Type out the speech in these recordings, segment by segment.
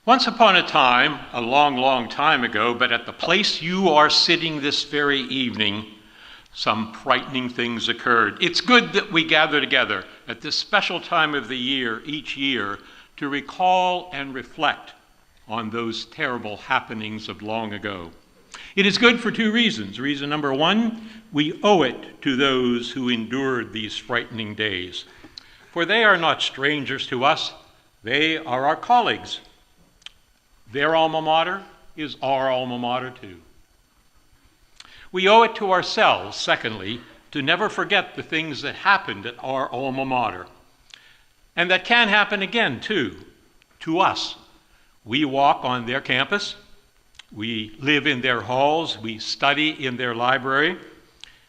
Once upon a time, a long, long time ago, but at the place you are sitting this very evening, some frightening things occurred. It's good that we gather together at this special time of the year, each year, to recall and reflect on those terrible happenings of long ago. It is good for two reasons. Reason number one, we owe it to those who endured these frightening days. For they are not strangers to us, they are our colleagues. Their alma mater is our alma mater too. We owe it to ourselves, secondly, to never forget the things that happened at our alma mater. And that can happen again too, to us. We walk on their campus, we live in their halls, we study in their library,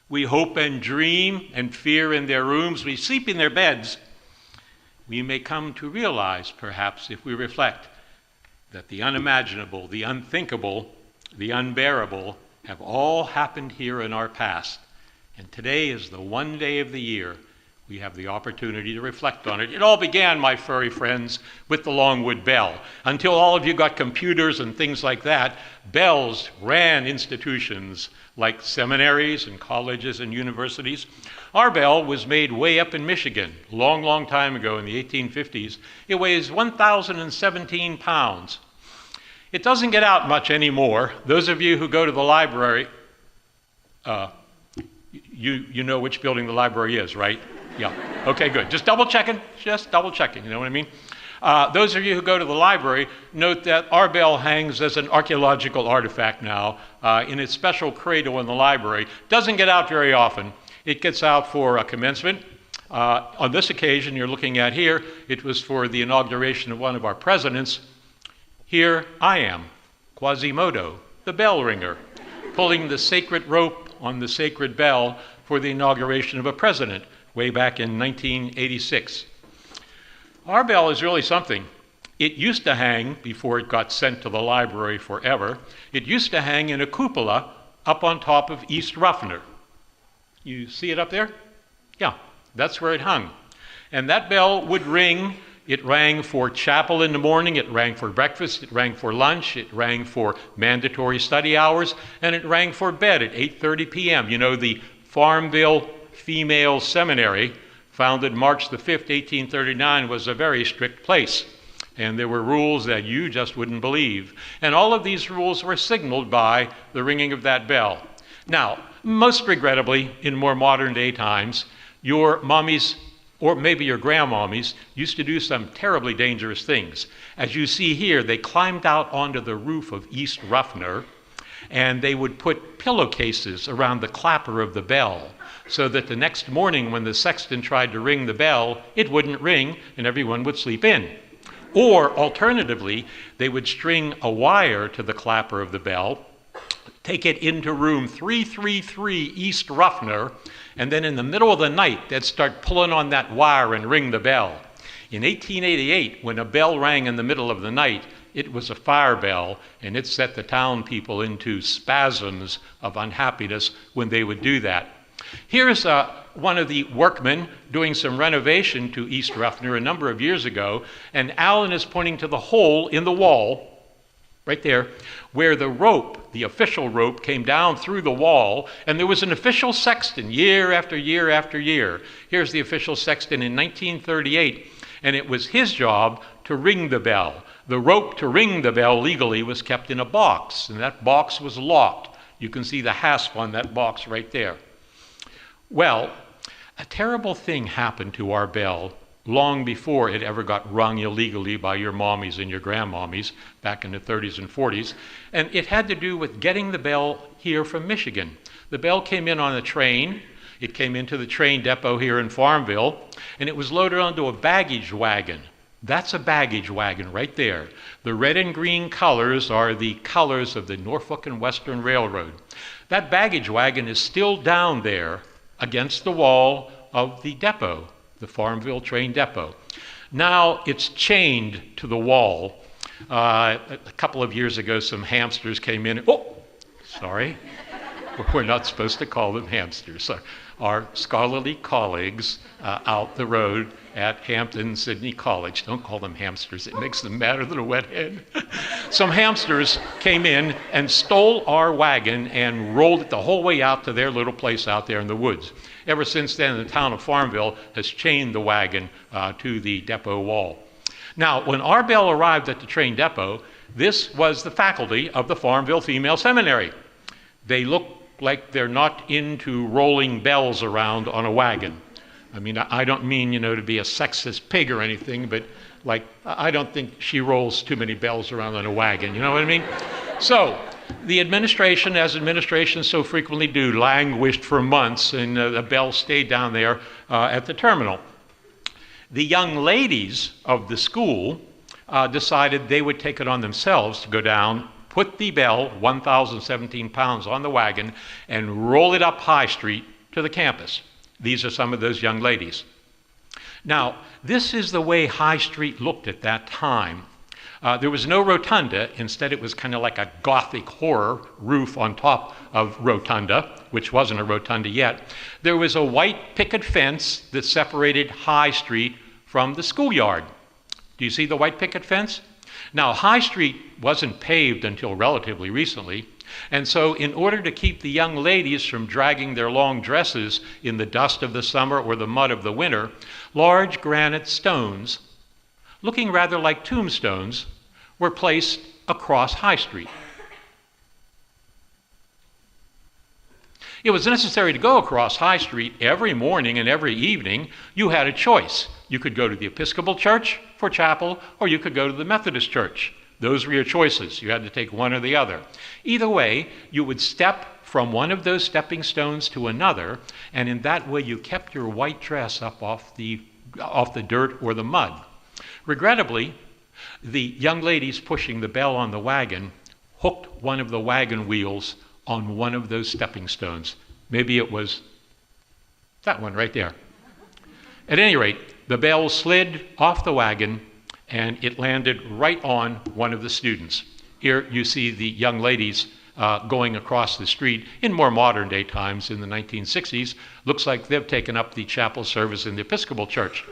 we hope and dream and fear in their rooms, we sleep in their beds. We may come to realize, perhaps, if we reflect, that the unimaginable, the unthinkable, the unbearable have all happened here in our past. And today is the one day of the year we have the opportunity to reflect on it. It all began, my furry friends, with the Longwood bell. Until all of you got computers and things like that, bells ran institutions like seminaries and colleges and universities. Our bell was made way up in Michigan, long, long time ago in the 1850s. It weighs 1,017 pounds. It doesn't get out much anymore. Those of you who go to the library, you know which building the library is, right? Yeah, okay, good. Just double checking, you know what I mean? Those of you who go to the library, note that our bell hangs as an archaeological artifact now in its special cradle in the library. Doesn't get out very often. It gets out for a commencement. On this occasion you're looking at here, it was for the inauguration of one of our presidents. Here I am, Quasimodo, the bell ringer, pulling the sacred rope on the sacred bell for the inauguration of a president way back in 1986. Our bell is really something. It used to hang, before it got sent to the library forever, it used to hang in a cupola up on top of East Ruffner. You see it up there? Yeah, that's where it hung. And that bell would ring. It rang for chapel in the morning, it rang for breakfast, it rang for lunch, it rang for mandatory study hours, and it rang for bed at 8:30 p.m. You know, the Farmville Female Seminary, founded March the 5th, 1839, was a very strict place. And there were rules that you just wouldn't believe. And all of these rules were signaled by the ringing of that bell. Now, most regrettably, in more modern day times, your mommies, or maybe your grandmommies, used to do some terribly dangerous things. As you see here, they climbed out onto the roof of East Ruffner, and they would put pillowcases around the clapper of the bell, so that the next morning when the sexton tried to ring the bell, it wouldn't ring and everyone would sleep in. Or alternatively, they would string a wire to the clapper of the bell, take it into room 333 East Ruffner, and then in the middle of the night, they'd start pulling on that wire and ring the bell. In 1888, when a bell rang in the middle of the night, it was a fire bell, and it set the town people into spasms of unhappiness when they would do that. Here's one of the workmen doing some renovation to East Ruffner a number of years ago, and Alan is pointing to the hole in the wall, right there, where the rope, the official rope, came down through the wall, and there was an official sexton year after year after year. Here's the official sexton in 1938, and it was his job to ring the bell. The rope to ring the bell legally was kept in a box, and that box was locked. You can see the hasp on that box right there. Well, a terrible thing happened to our bell long before it ever got rung illegally by your mommies and your grandmommies back in the 30s and 40s. And it had to do with getting the bell here from Michigan. The bell came in on a train. It came into the train depot here in Farmville, and it was loaded onto a baggage wagon. That's a baggage wagon right there. The red and green colors are the colors of the Norfolk and Western Railroad. That baggage wagon is still down there against the wall of the depot, the Farmville train depot. Now it's chained to the wall. A couple of years ago, some hamsters came in. Oh, sorry. We're not supposed to call them hamsters. So our scholarly colleagues out the road at Hampton Sydney College, don't call them hamsters, it makes them madder than a wet hen. Some hamsters came in and stole our wagon and rolled it the whole way out to their little place out there in the woods. Ever since then, the town of Farmville has chained the wagon to the depot wall. Now, when our bell arrived at the train depot, this was the faculty of the Farmville Female Seminary. They look like they're not into rolling bells around on a wagon. I mean, I don't mean, to be a sexist pig or anything, but I don't think she rolls too many bells around on a wagon, you know what I mean? So, the administration, as administrations so frequently do, languished for months, and the bell stayed down there at the terminal. The young ladies of the school decided they would take it on themselves to go down, put the bell, 1,017 pounds, on the wagon, and roll it up High Street to the campus. These are some of those young ladies. Now, this is the way High Street looked at that time. There was no rotunda. Instead, it was kind of like a Gothic horror roof on top of rotunda, which wasn't a rotunda yet. There was a white picket fence that separated High Street from the schoolyard. Do you see the white picket fence? Now, High Street wasn't paved until relatively recently, and so in order to keep the young ladies from dragging their long dresses in the dust of the summer or the mud of the winter, large granite stones, looking rather like tombstones, were placed across High Street. It was necessary to go across High Street every morning and every evening. You had a choice. You could go to the Episcopal Church for chapel, or you could go to the Methodist Church. Those were your choices. You had to take one or the other. Either way, you would step from one of those stepping stones to another, and in that way you kept your white dress up off the dirt or the mud. Regrettably, the young ladies pushing the bell on the wagon hooked one of the wagon wheels on one of those stepping stones. Maybe it was that one right there. At any rate, the bell slid off the wagon and it landed right on one of the students. Here you see the young ladies going across the street in more modern day times in the 1960s. Looks like they've taken up the chapel service in the Episcopal Church.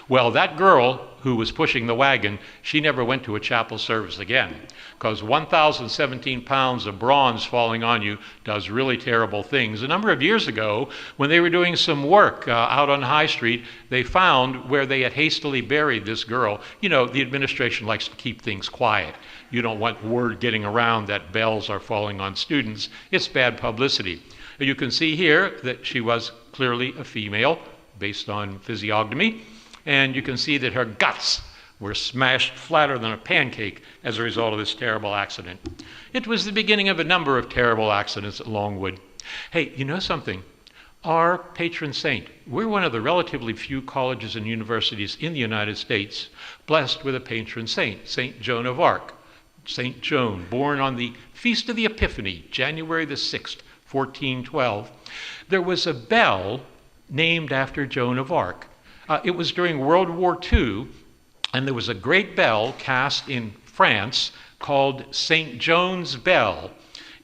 Well, that girl who was pushing the wagon, she never went to a chapel service again, because 1,017 pounds of bronze falling on you does really terrible things. A number of years ago, when they were doing some work out on High Street, they found where they had hastily buried this girl. The administration likes to keep things quiet. You don't want word getting around that bells are falling on students. It's bad publicity. You can see here that she was clearly a female based on physiognomy. And you can see that her guts were smashed flatter than a pancake as a result of this terrible accident. It was the beginning of a number of terrible accidents at Longwood. Hey, you know something? Our patron saint, we're one of the relatively few colleges and universities in the United States blessed with a patron saint, St. Joan of Arc. St. Joan, born on the Feast of the Epiphany, January the 6th, 1412. There was a bell named after Joan of Arc. It was during World War II, and there was a great bell cast in France called St. Joan's Bell.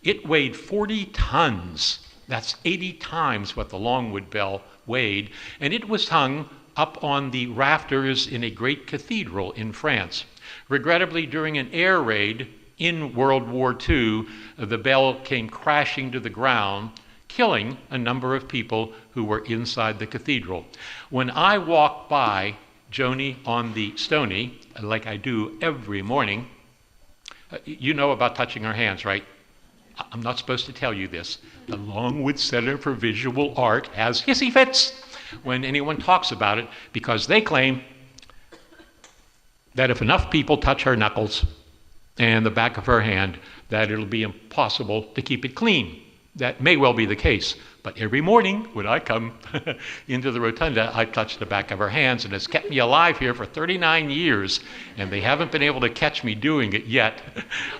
It weighed 40 tons. That's 80 times what the Longwood bell weighed, and it was hung up on the rafters in a great cathedral in France. Regrettably, during an air raid in World War II, the bell came crashing to the ground, killing a number of people who were inside the cathedral. When I walk by Joni on the Stony, like I do every morning, you know about touching our hands, right? I'm not supposed to tell you this. The Longwood Center for Visual Art has hissy fits when anyone talks about it, because they claim that if enough people touch her knuckles and the back of her hand, that it'll be impossible to keep it clean. That may well be the case, but every morning when I come into the rotunda, I touch the back of her hands, and it's kept me alive here for 39 years, and they haven't been able to catch me doing it yet.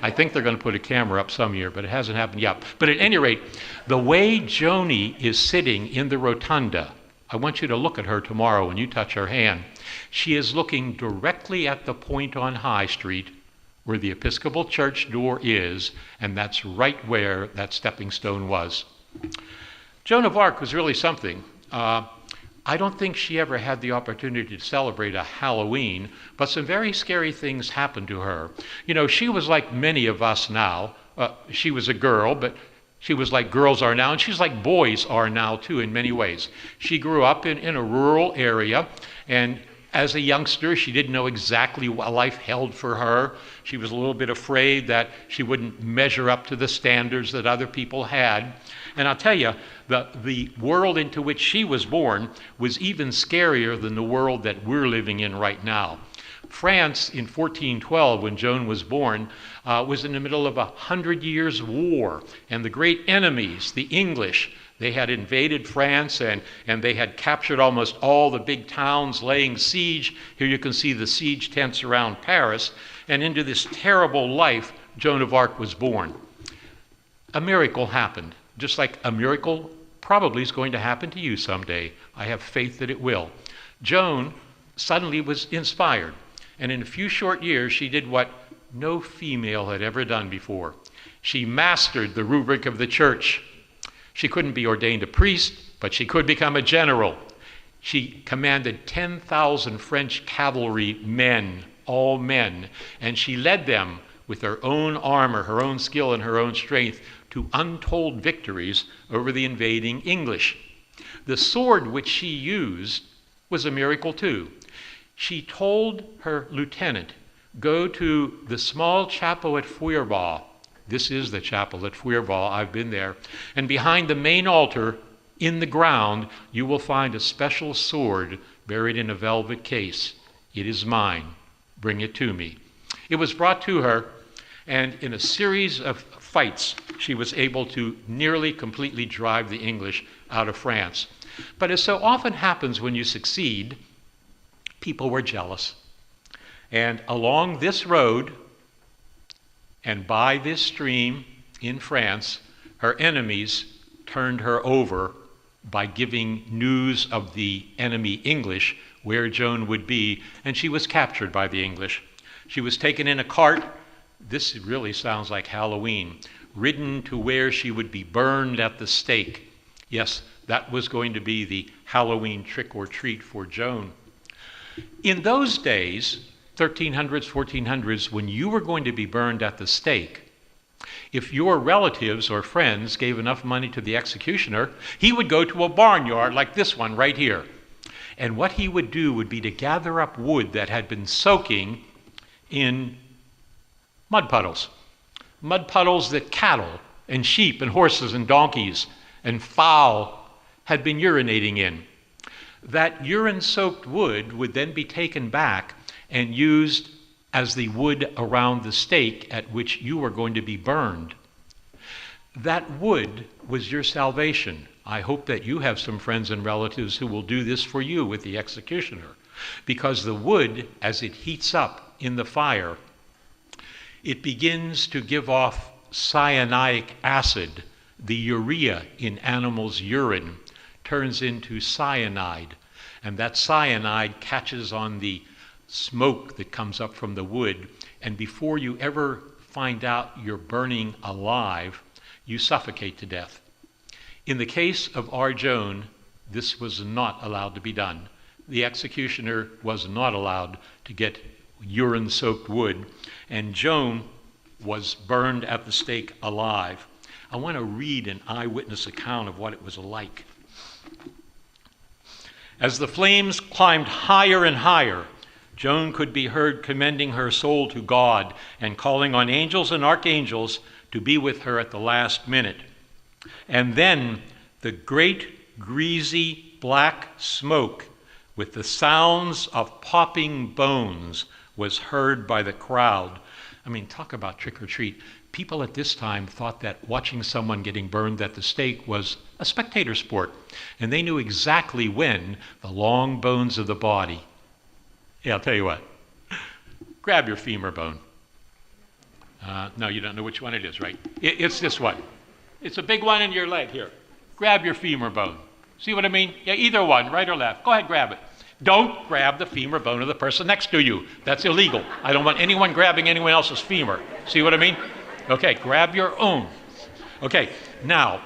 I think they're going to put a camera up some year, but it hasn't happened yet. But at any rate, the way Joni is sitting in the rotunda, I want you to look at her tomorrow when you touch her hand. She is looking directly at the point on High Street where the Episcopal Church door is, and that's right where that stepping stone was. Joan of Arc was really something. I don't think she ever had the opportunity to celebrate a Halloween, but some very scary things happened to her. You know, she was like many of us now. She was a girl, but she was like girls are now, and she's like boys are now too in many ways. She grew up in a rural area, and as a youngster, she didn't know exactly what life held for her. She was a little bit afraid that she wouldn't measure up to the standards that other people had. And I'll tell you, the world into which she was born was even scarier than the world that we're living in right now. France in 1412, when Joan was born, was in the middle of 100 years' war, and the great enemies, the English, they had invaded France and they had captured almost all the big towns, laying siege. Here you can see the siege tents around Paris, and into this terrible life, Joan of Arc was born. A miracle happened, just like a miracle probably is going to happen to you someday. I have faith that it will. Joan suddenly was inspired, and in a few short years, she did what no female had ever done before. She mastered the rubric of the church. She couldn't be ordained a priest, but she could become a general. She commanded 10,000 French cavalry men, all men, and she led them with her own armor, her own skill, and her own strength to untold victories over the invading English. The sword which she used was a miracle too. She told her lieutenant, go to the small chapel at Feuerbach. This is the chapel at Feuerbach. I've been there. And behind the main altar, in the ground, you will find a special sword buried in a velvet case. It is mine. Bring it to me. It was brought to her, and in a series of fights, she was able to nearly completely drive the English out of France. But as so often happens when you succeed, people were jealous. And along this road, and by this stream in France, her enemies turned her over by giving news of the enemy English where Joan would be, and she was captured by the English. She was taken in a cart. This really sounds like Halloween. Ridden to where she would be burned at the stake. Yes, that was going to be the Halloween trick or treat for Joan. In those days, 1300s, 1400s, when you were going to be burned at the stake, if your relatives or friends gave enough money to the executioner, he would go to a barnyard like this one right here. And what he would do would be to gather up wood that had been soaking in mud puddles that cattle and sheep and horses and donkeys and fowl had been urinating in. That urine-soaked wood would then be taken back and used as the wood around the stake at which you were going to be burned. That wood was your salvation. I hope that you have some friends and relatives who will do this for you with the executioner, because the wood, as it heats up in the fire, it begins to give off cyanuric acid. The urea in animals' urine turns into cyanide, and that cyanide catches on the smoke that comes up from the wood, and before you ever find out you're burning alive, you suffocate to death. In the case of our Joan, this was not allowed to be done. The executioner was not allowed to get urine-soaked wood, and Joan was burned at the stake alive. I want to read an eyewitness account of what it was like. As the flames climbed higher and higher, Joan could be heard commending her soul to God and calling on angels and archangels to be with her at the last minute. And then the great greasy black smoke with the sounds of popping bones was heard by the crowd. I mean, talk about trick or treat. People at this time thought that watching someone getting burned at the stake was a spectator sport, and they knew exactly when the long bones of the body. Yeah, I'll tell you what. Grab your femur bone. No, you don't know which one it is, right? It's this one. It's a big one in your leg here. Grab your femur bone. See what I mean? Yeah, either one, right or left. Go ahead, grab it. Don't grab the femur bone of the person next to you. That's illegal. I don't want anyone grabbing anyone else's femur. See what I mean? Okay, grab your own. Okay, now,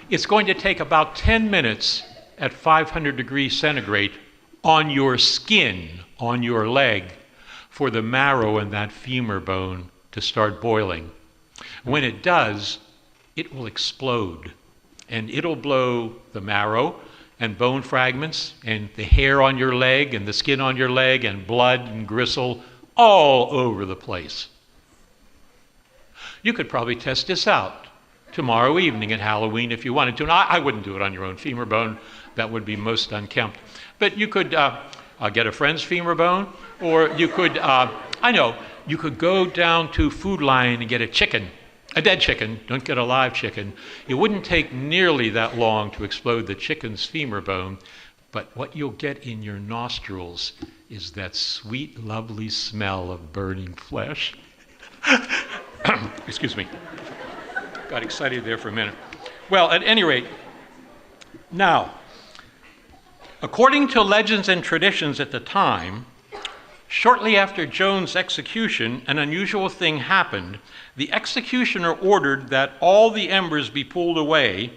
It's going to take about 10 minutes at 500 degrees centigrade on your skin, on your leg, for the marrow in that femur bone to start boiling. When it does, it will explode, and it'll blow the marrow and bone fragments and the hair on your leg and the skin on your leg and blood and gristle all over the place. You could probably test this out tomorrow evening at Halloween if you wanted to. And I wouldn't do it on your own femur bone. That would be most unkempt. But you could get a friend's femur bone, or you could, you could go down to Food Lion and get a chicken. A dead chicken, don't get a live chicken. It wouldn't take nearly that long to explode the chicken's femur bone, but what you'll get in your nostrils is that sweet, lovely smell of burning flesh. Excuse me. Got excited there for a minute. Well, at any rate, now, according to legends and traditions at the time, shortly after Joan's execution, an unusual thing happened. The executioner ordered that all the embers be pulled away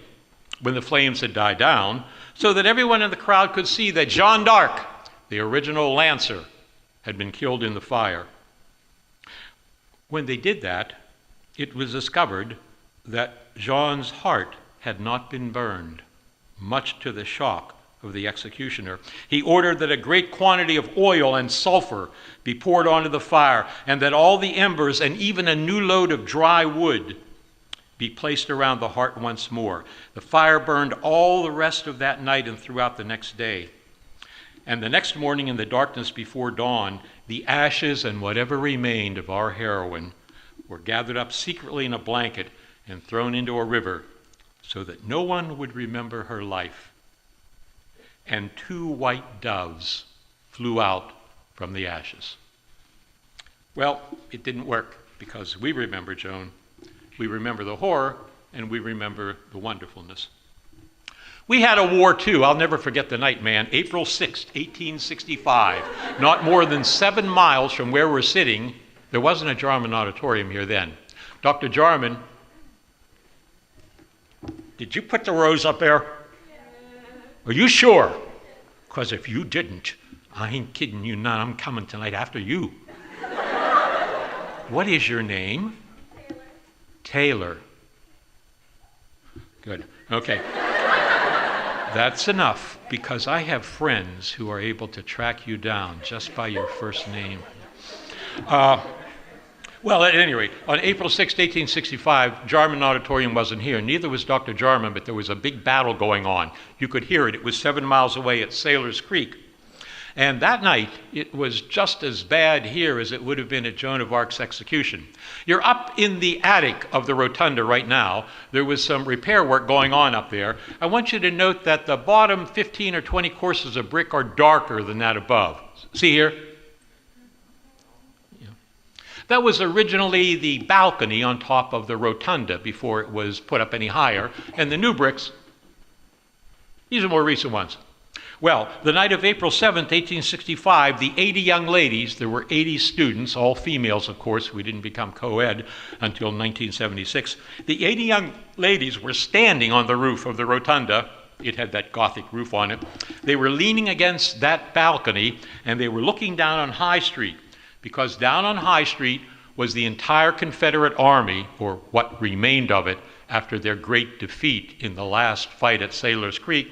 when the flames had died down, so that everyone in the crowd could see that Jeanne d'Arc, the original Lancer, had been killed in the fire. When they did that, it was discovered that Jeanne's heart had not been burned, much to the shock of the executioner. He ordered that a great quantity of oil and sulfur be poured onto the fire, and that all the embers and even a new load of dry wood be placed around the heart once more. The fire burned all the rest of that night and throughout the next day. And the next morning, in the darkness before dawn, the ashes and whatever remained of our heroine were gathered up secretly in a blanket and thrown into a river, so that no one would remember her life. And 2 white doves flew out from the ashes. Well, it didn't work, because we remember Joan, we remember the horror, and we remember the wonderfulness. We had a war too. I'll never forget the night, man. April 6th, 1865. Not more than 7 miles from where we're sitting. There wasn't a Jarman auditorium here then. Dr. Jarman, did you put the rose up there? Are you sure? Because if you didn't, I ain't kidding you not. I'm coming tonight after you. What is your name? Taylor. Good. Okay. That's enough, because I have friends who are able to track you down just by your first name. Well, at any rate, on April 6, 1865, Jarman Auditorium wasn't here. Neither was Dr. Jarman, but there was a big battle going on. You could hear it. It was 7 miles away at Sailor's Creek. And that night, it was just as bad here as it would have been at Joan of Arc's execution. You're up in the attic of the rotunda right now. There was some repair work going on up there. I want you to note that the bottom 15 or 20 courses of brick are darker than that above. See here? That was originally the balcony on top of the rotunda before it was put up any higher. And the new bricks, these are more recent ones. Well, the night of April 7th, 1865, the 80 young ladies, there were 80 students, all females, of course. We didn't become co-ed until 1976. The 80 young ladies were standing on the roof of the rotunda. It had that Gothic roof on it. They were leaning against that balcony, and they were looking down on High Street, because down on High Street was the entire Confederate Army, or what remained of it, after their great defeat in the last fight at Sailor's Creek,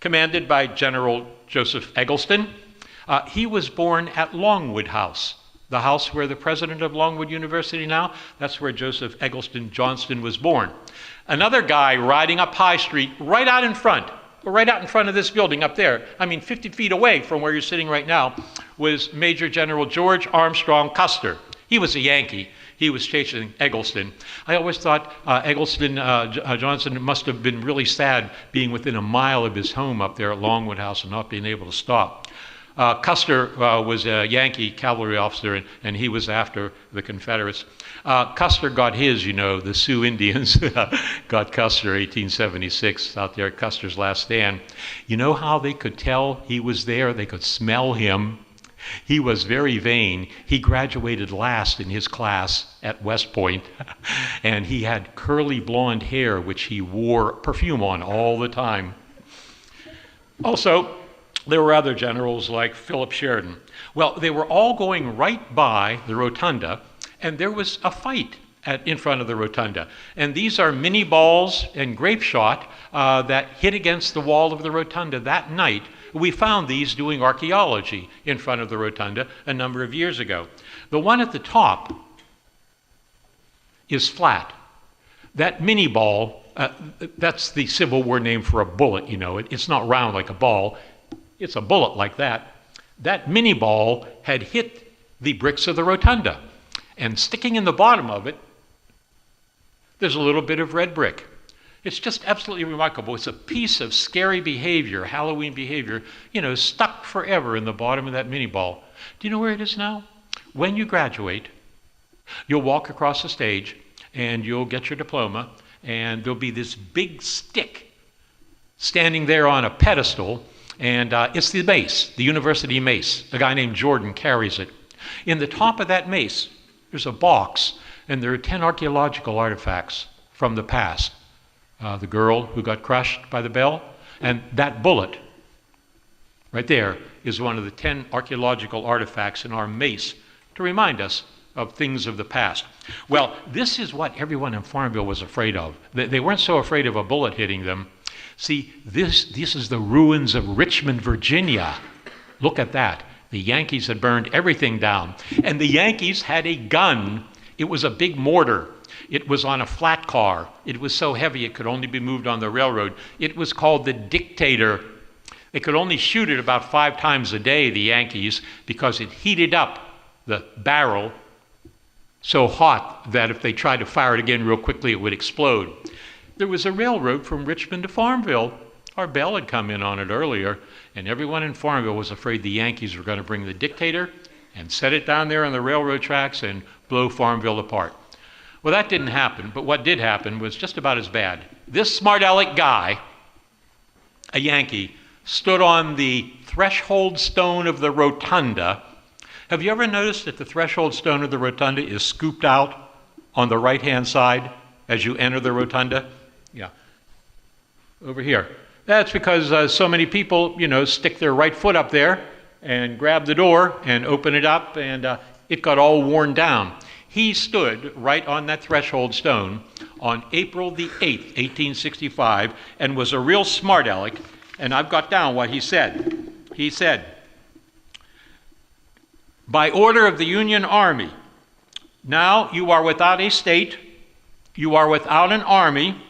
commanded by General Joseph Eggleston. He was born at Longwood House, the house where the president of Longwood University now, that's where Joseph Eggleston Johnston was born. Another guy riding up High Street, right out in front of this building up there, 50 feet away from where you're sitting right now, was Major General George Armstrong Custer. He was a Yankee. He was chasing Eggleston. I always thought Eggleston Johnson must have been really sad being within a mile of his home up there at Longwood House and not being able to stop. Custer was a Yankee cavalry officer, and he was after the Confederates. Custer got his, the Sioux Indians got Custer 1876 out there at Custer's last stand. You know how they could tell he was there? They could smell him. He was very vain. He graduated last in his class at West Point, and he had curly blonde hair, which he wore perfume on all the time. Also, there were other generals like Philip Sheridan. Well, they were all going right by the rotunda, and there was a fight in front of the rotunda. And these are mini balls and grape shot that hit against the wall of the rotunda that night. We found these doing archaeology in front of the rotunda a number of years ago. The one at the top is flat. That mini ball, that's the Civil War name for a bullet, you know. It's not round like a ball. It's a bullet like that. That mini ball had hit the bricks of the rotunda. And sticking in the bottom of it, there's a little bit of red brick. It's just absolutely remarkable. It's a piece of scary behavior, Halloween behavior, you know, stuck forever in the bottom of that mini ball. Do you know where it is now? When you graduate, you'll walk across the stage and you'll get your diploma, and there'll be this big stick standing there on a pedestal, and it's the mace, the university mace. A guy named Jordan carries it. In the top of that mace, there's a box, and there are 10 archaeological artifacts from the past. The girl who got crushed by the bell, and that bullet right there is one of the 10 archaeological artifacts in our mace to remind us of things of the past. Well, this is what everyone in Farmville was afraid of. They weren't so afraid of a bullet hitting them. See, this is the ruins of Richmond, Virginia. Look at that. The Yankees had burned everything down, and the Yankees had a gun. It was a big mortar. It was on a flat car. It was so heavy it could only be moved on the railroad. It was called the Dictator. They could only shoot it about 5 times a day, the Yankees, because it heated up the barrel so hot that if they tried to fire it again real quickly, it would explode. There was a railroad from Richmond to Farmville. Our bell had come in on it earlier, and everyone in Farmville was afraid the Yankees were going to bring the Dictator and set it down there on the railroad tracks and blow Farmville apart. Well, that didn't happen, but what did happen was just about as bad. This smart-aleck guy, a Yankee, stood on the threshold stone of the rotunda. Have you ever noticed that the threshold stone of the rotunda is scooped out on the right-hand side as you enter the rotunda? Yeah, over here. That's because so many people, you know, stick their right foot up there and grab the door and open it up, and it got all worn down. He stood right on that threshold stone on April the 8th, 1865, and was a real smart aleck, and I've got down what he said. He said, "By order of the Union Army, now you are without a state, you are without an army,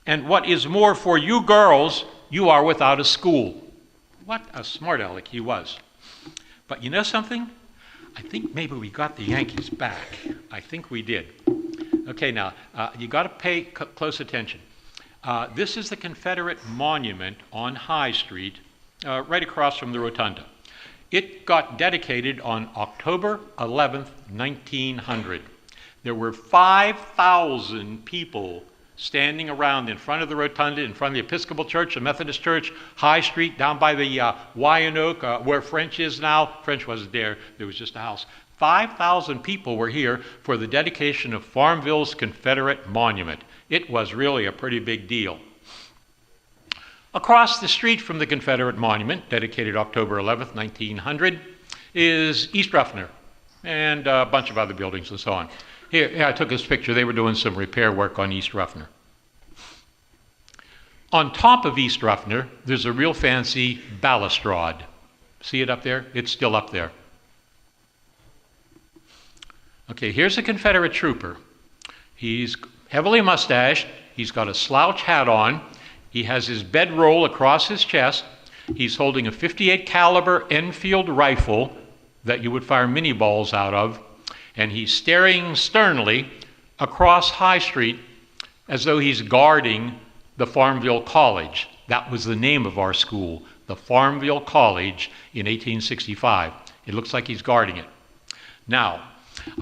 and what is more for you girls, you are without a school." What a smart aleck he was. But you know something? I think maybe we got the Yankees back. I think we did. Okay, now, you got to pay close attention. This is the Confederate monument on High Street, right across from the rotunda. It got dedicated on October 11th, 1900. There were 5,000 people standing around in front of the rotunda, in front of the Episcopal Church, the Methodist Church, High Street, down by the Wyandotte, where French is now. French wasn't there. There was just a house. 5,000 people were here for the dedication of Farmville's Confederate monument. It was really a pretty big deal. Across the street from the Confederate monument, dedicated October 11th, 1900, is East Ruffner and a bunch of other buildings and so on. Here, I took this picture. They were doing some repair work on East Ruffner. On top of East Ruffner, there's a real fancy balustrade. See it up there? It's still up there. Okay, here's a Confederate trooper. He's heavily mustached. He's got a slouch hat on. He has his bedroll across his chest. He's holding a .58 caliber Enfield rifle that you would fire mini balls out of. And he's staring sternly across High Street as though he's guarding the Farmville College. That was the name of our school, the Farmville College in 1865. It looks like he's guarding it. Now,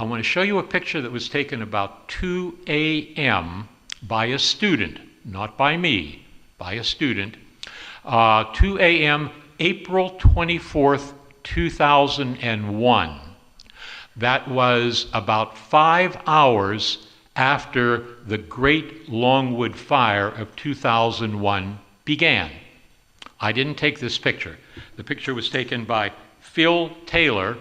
I want to show you a picture that was taken about 2 a.m. by a student, not by me, by a student. 2 a.m., April 24th, 2001. That was about 5 hours after the great Longwood fire of 2001 began. I didn't take this picture. The picture was taken by Phil Taylor,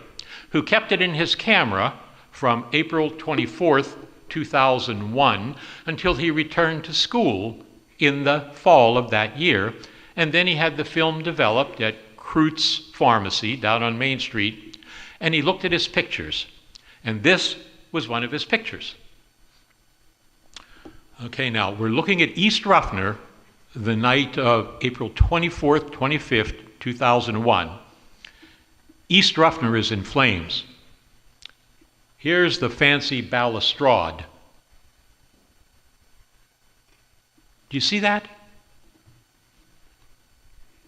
who kept it in his camera from April 24th, 2001, until he returned to school in the fall of that year. And then he had the film developed at Kreutz Pharmacy down on Main Street, and he looked at his pictures. And this was one of his pictures. Okay, now we're looking at East Ruffner, the night of April 24th, 25th, 2001. East Ruffner is in flames. Here's the fancy balustrade. Do you see that?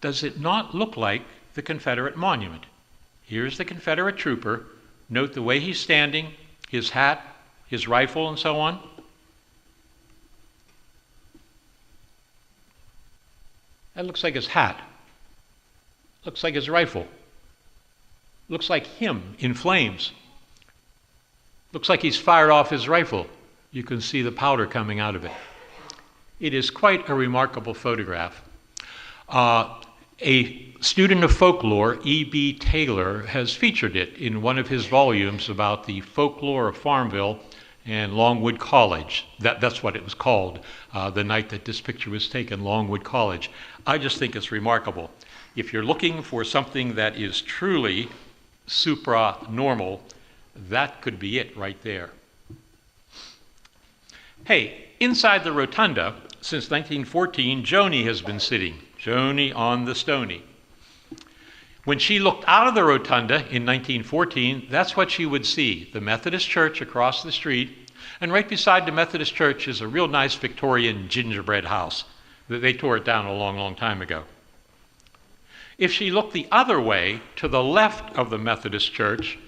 Does it not look like the Confederate monument? Here's the Confederate trooper. Note the way he's standing, his hat, his rifle, and so on. That looks like his hat. Looks like his rifle. Looks like him in flames. Looks like he's fired off his rifle. You can see the powder coming out of it. It is quite a remarkable photograph. A student of folklore, E.B. Taylor, has featured it in one of his volumes about the folklore of Farmville and Longwood College. That's what it was called, the night that this picture was taken, Longwood College. I just think it's remarkable. If you're looking for something that is truly supra-normal, that could be it right there. Hey, inside the rotunda, since 1914, Joni has been sitting. Joni on the Stony. When she looked out of the rotunda in 1914, that's what she would see, the Methodist Church across the street, and right beside the Methodist Church is a real nice Victorian gingerbread house. They tore it down a long, long time ago. If she looked the other way, to the left of the Methodist Church,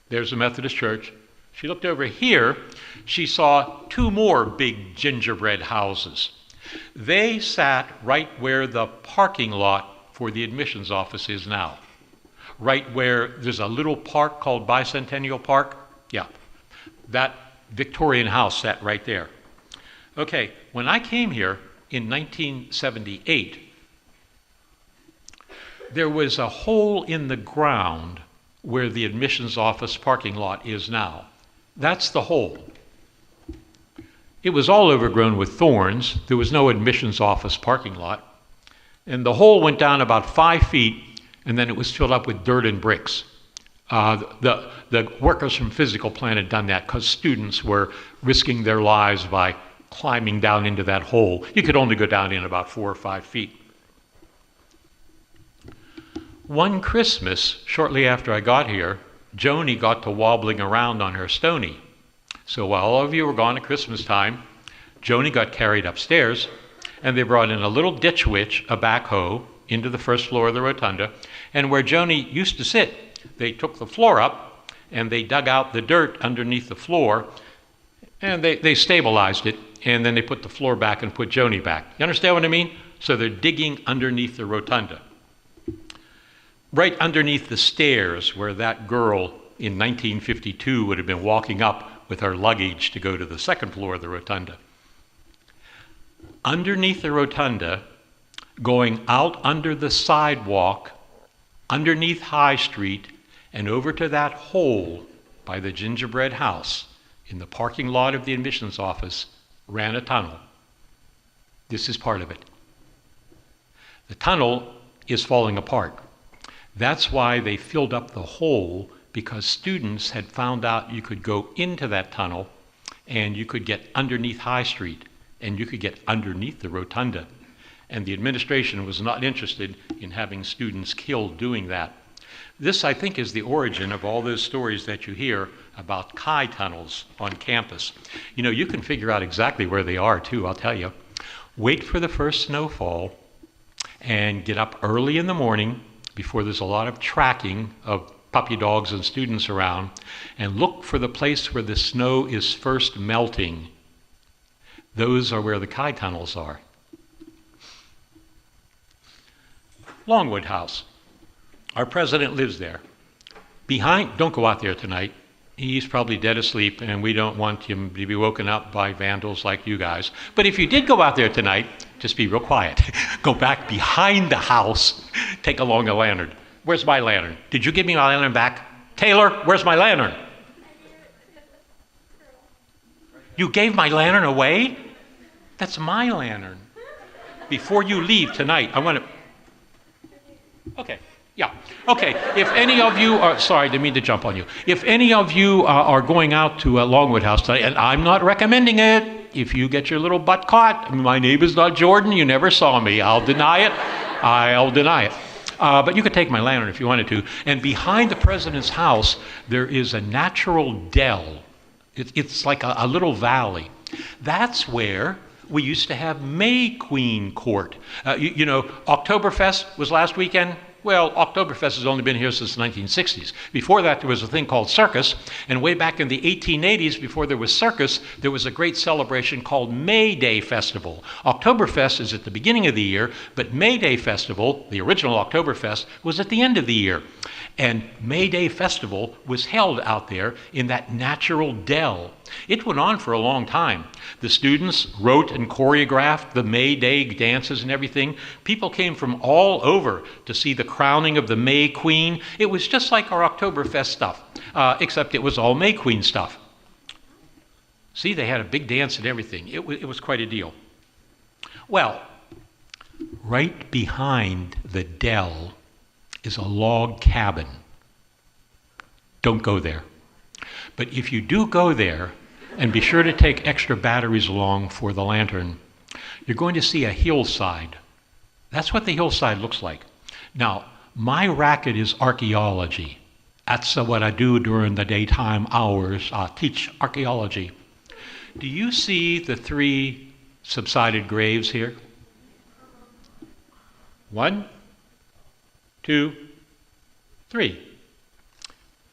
there's the Methodist Church. She looked over here, she saw two more big gingerbread houses. They sat right where the parking lot for the admissions office is now. Right where there's a little park called Bicentennial Park. Yeah, that Victorian house sat right there. Okay, when I came here in 1978, there was a hole in the ground where the admissions office parking lot is now. That's the hole. It was all overgrown with thorns. There was no admissions office parking lot. And the hole went down about 5 feet, and then it was filled up with dirt and bricks. The workers from physical plant had done that because students were risking their lives by climbing down into that hole. You could only go down in about 4 or 5 feet. One Christmas, shortly after I got here, Joni got to wobbling around on her Stony. So while all of you were gone at Christmas time, Joni got carried upstairs, and they brought in a little ditch witch, a backhoe, into the first floor of the rotunda, and where Joni used to sit, they took the floor up, and they dug out the dirt underneath the floor, and they stabilized it, and then they put the floor back and put Joni back. You understand what I mean? So they're digging underneath the rotunda. Right underneath the stairs where that girl in 1952 would have been walking up with her luggage to go to the second floor of the rotunda. Underneath the rotunda, going out under the sidewalk, underneath High Street, and over to that hole by the gingerbread house in the parking lot of the admissions office, ran a tunnel. This is part of it. The tunnel is falling apart. That's why they filled up the hole, because students had found out you could go into that tunnel and you could get underneath High Street and you could get underneath the rotunda. And the administration was not interested in having students killed doing that. This, I think, is the origin of all those stories that you hear about Chi tunnels on campus. You know, you can figure out exactly where they are, too, I'll tell you. Wait for the first snowfall and get up early in the morning before there's a lot of tracking of puppy dogs and students around, and look for the place where the snow is first melting. Those are where the Chi tunnels are. Longwood House. Our president lives there. Don't go out there tonight. He's probably dead asleep, and we don't want him to be woken up by vandals like you guys. But if you did go out there tonight, just be real quiet. Go back behind the house, take along a lantern. Where's my lantern? Did you give me my lantern back? Taylor, where's my lantern? You gave my lantern away? That's my lantern. Before you leave tonight, I want to... Okay, yeah. Okay, if any of you are... Sorry, I didn't mean to jump on you. If any of you are going out to Longwood House tonight, and I'm not recommending it, if you get your little butt caught, my name is not Jordan, you never saw me. I'll deny it. I'll deny it. But you could take my lantern if you wanted to. And behind the president's house, there is a natural dell. It's like a little valley. That's where we used to have May Queen Court. You know, Oktoberfest was last weekend. Well, Oktoberfest has only been here since the 1960s. Before that, there was a thing called circus, and way back in the 1880s, before there was circus, there was a great celebration called May Day Festival. Oktoberfest is at the beginning of the year, but May Day Festival, the original Oktoberfest, was at the end of the year. And May Day Festival was held out there in that natural dell. It went on for a long time. The students wrote and choreographed the May Day dances and everything. People came from all over to see the crowning of the May Queen. It was just like our Oktoberfest stuff, except it was all May Queen stuff. See, they had a big dance and everything. It was quite a deal. Well, right behind the dell is a log cabin. Don't go there. But if you do go there, and be sure to take extra batteries along for the lantern, you're going to see a hillside. That's what the hillside looks like. Now, my racket is archaeology. That's what I do during the daytime hours. I teach archaeology. Do you see the 3 subsided graves here? 1, 2, 3.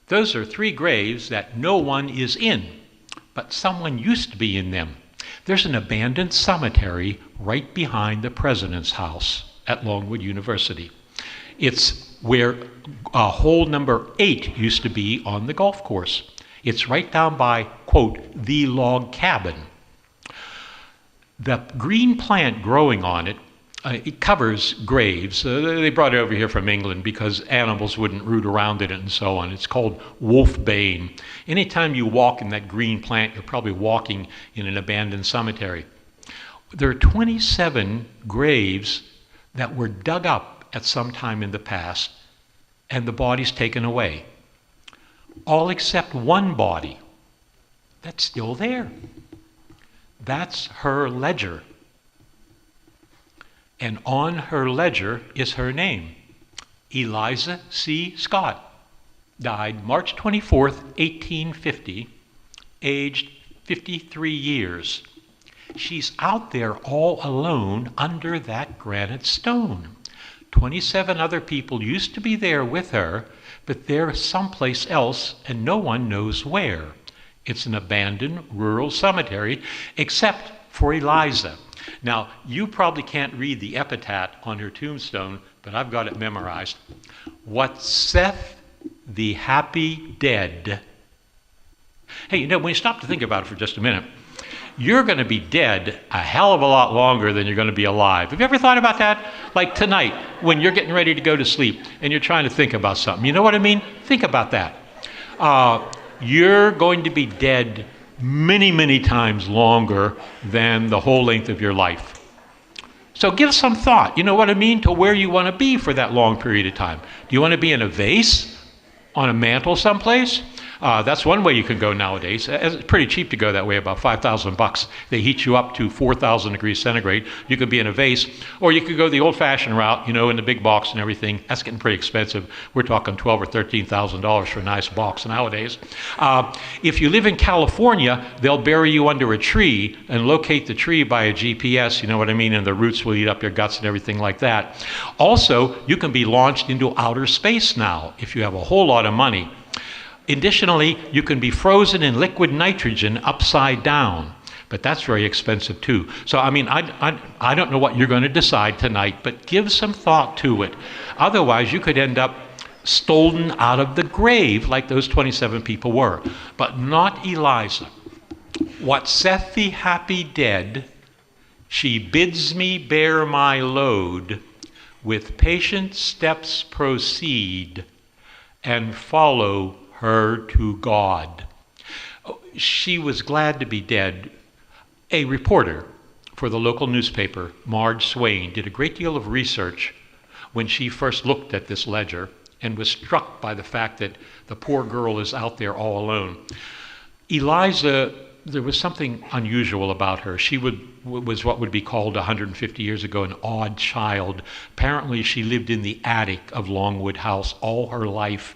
Those are 3 graves that no one is in, but someone used to be in them. There's an abandoned cemetery right behind the president's house at Longwood University. It's where hole number 8 used to be on the golf course. It's right down by, quote, the log cabin. The green plant growing on it, it covers graves. They brought it over here from England because animals wouldn't root around in it and so on. It's called wolfbane. Anytime you walk in that green plant, you're probably walking in an abandoned cemetery. There are 27 graves that were dug up at some time in the past and the bodies taken away. All except one body that's still there. That's her ledger. And on her ledger is her name, Eliza C. Scott, died March 24th, 1850, aged 53 years. She's out there all alone under that granite stone. 27 other people used to be there with her, but they're someplace else and no one knows where. It's an abandoned rural cemetery, except for Eliza. Now, you probably can't read the epitaph on her tombstone, but I've got it memorized. What saith the happy dead? Hey, you know, when you stop to think about it for just a minute, you're going to be dead a hell of a lot longer than you're going to be alive. Have you ever thought about that? Like tonight, when you're getting ready to go to sleep and you're trying to think about something. You know what I mean? Think about that. You're going to be dead many, many times longer than the whole length of your life. So give some thought, you know what I mean, to where you want to be for that long period of time. Do you want to be in a vase on a mantle someplace? That's one way you can go nowadays. It's pretty cheap to go that way, about $5,000. They heat you up to 4,000 degrees centigrade. You could be in a vase, or you could go the old-fashioned route, you know, in the big box and everything. That's getting pretty expensive. We're talking $12,000 or $13,000 for a nice box nowadays. If you live in California, they'll bury you under a tree and locate the tree by a GPS, you know what I mean, and the roots will eat up your guts and everything like that. Also, you can be launched into outer space now if you have a whole lot of money. Additionally, you can be frozen in liquid nitrogen upside down, but that's very expensive too. So, I mean, I don't know what you're going to decide tonight, but give some thought to it. Otherwise, you could end up stolen out of the grave like those 27 people were. But not Eliza. What saith the happy dead? She bids me bear my load, with patient steps proceed, and follow her to God. She was glad to be dead. A reporter for the local newspaper, Marge Swain, did a great deal of research when she first looked at this ledger and was struck by the fact that the poor girl is out there all alone. Eliza, there was something unusual about her. She was what would be called 150 years ago an odd child. Apparently she lived in the attic of Longwood House all her life.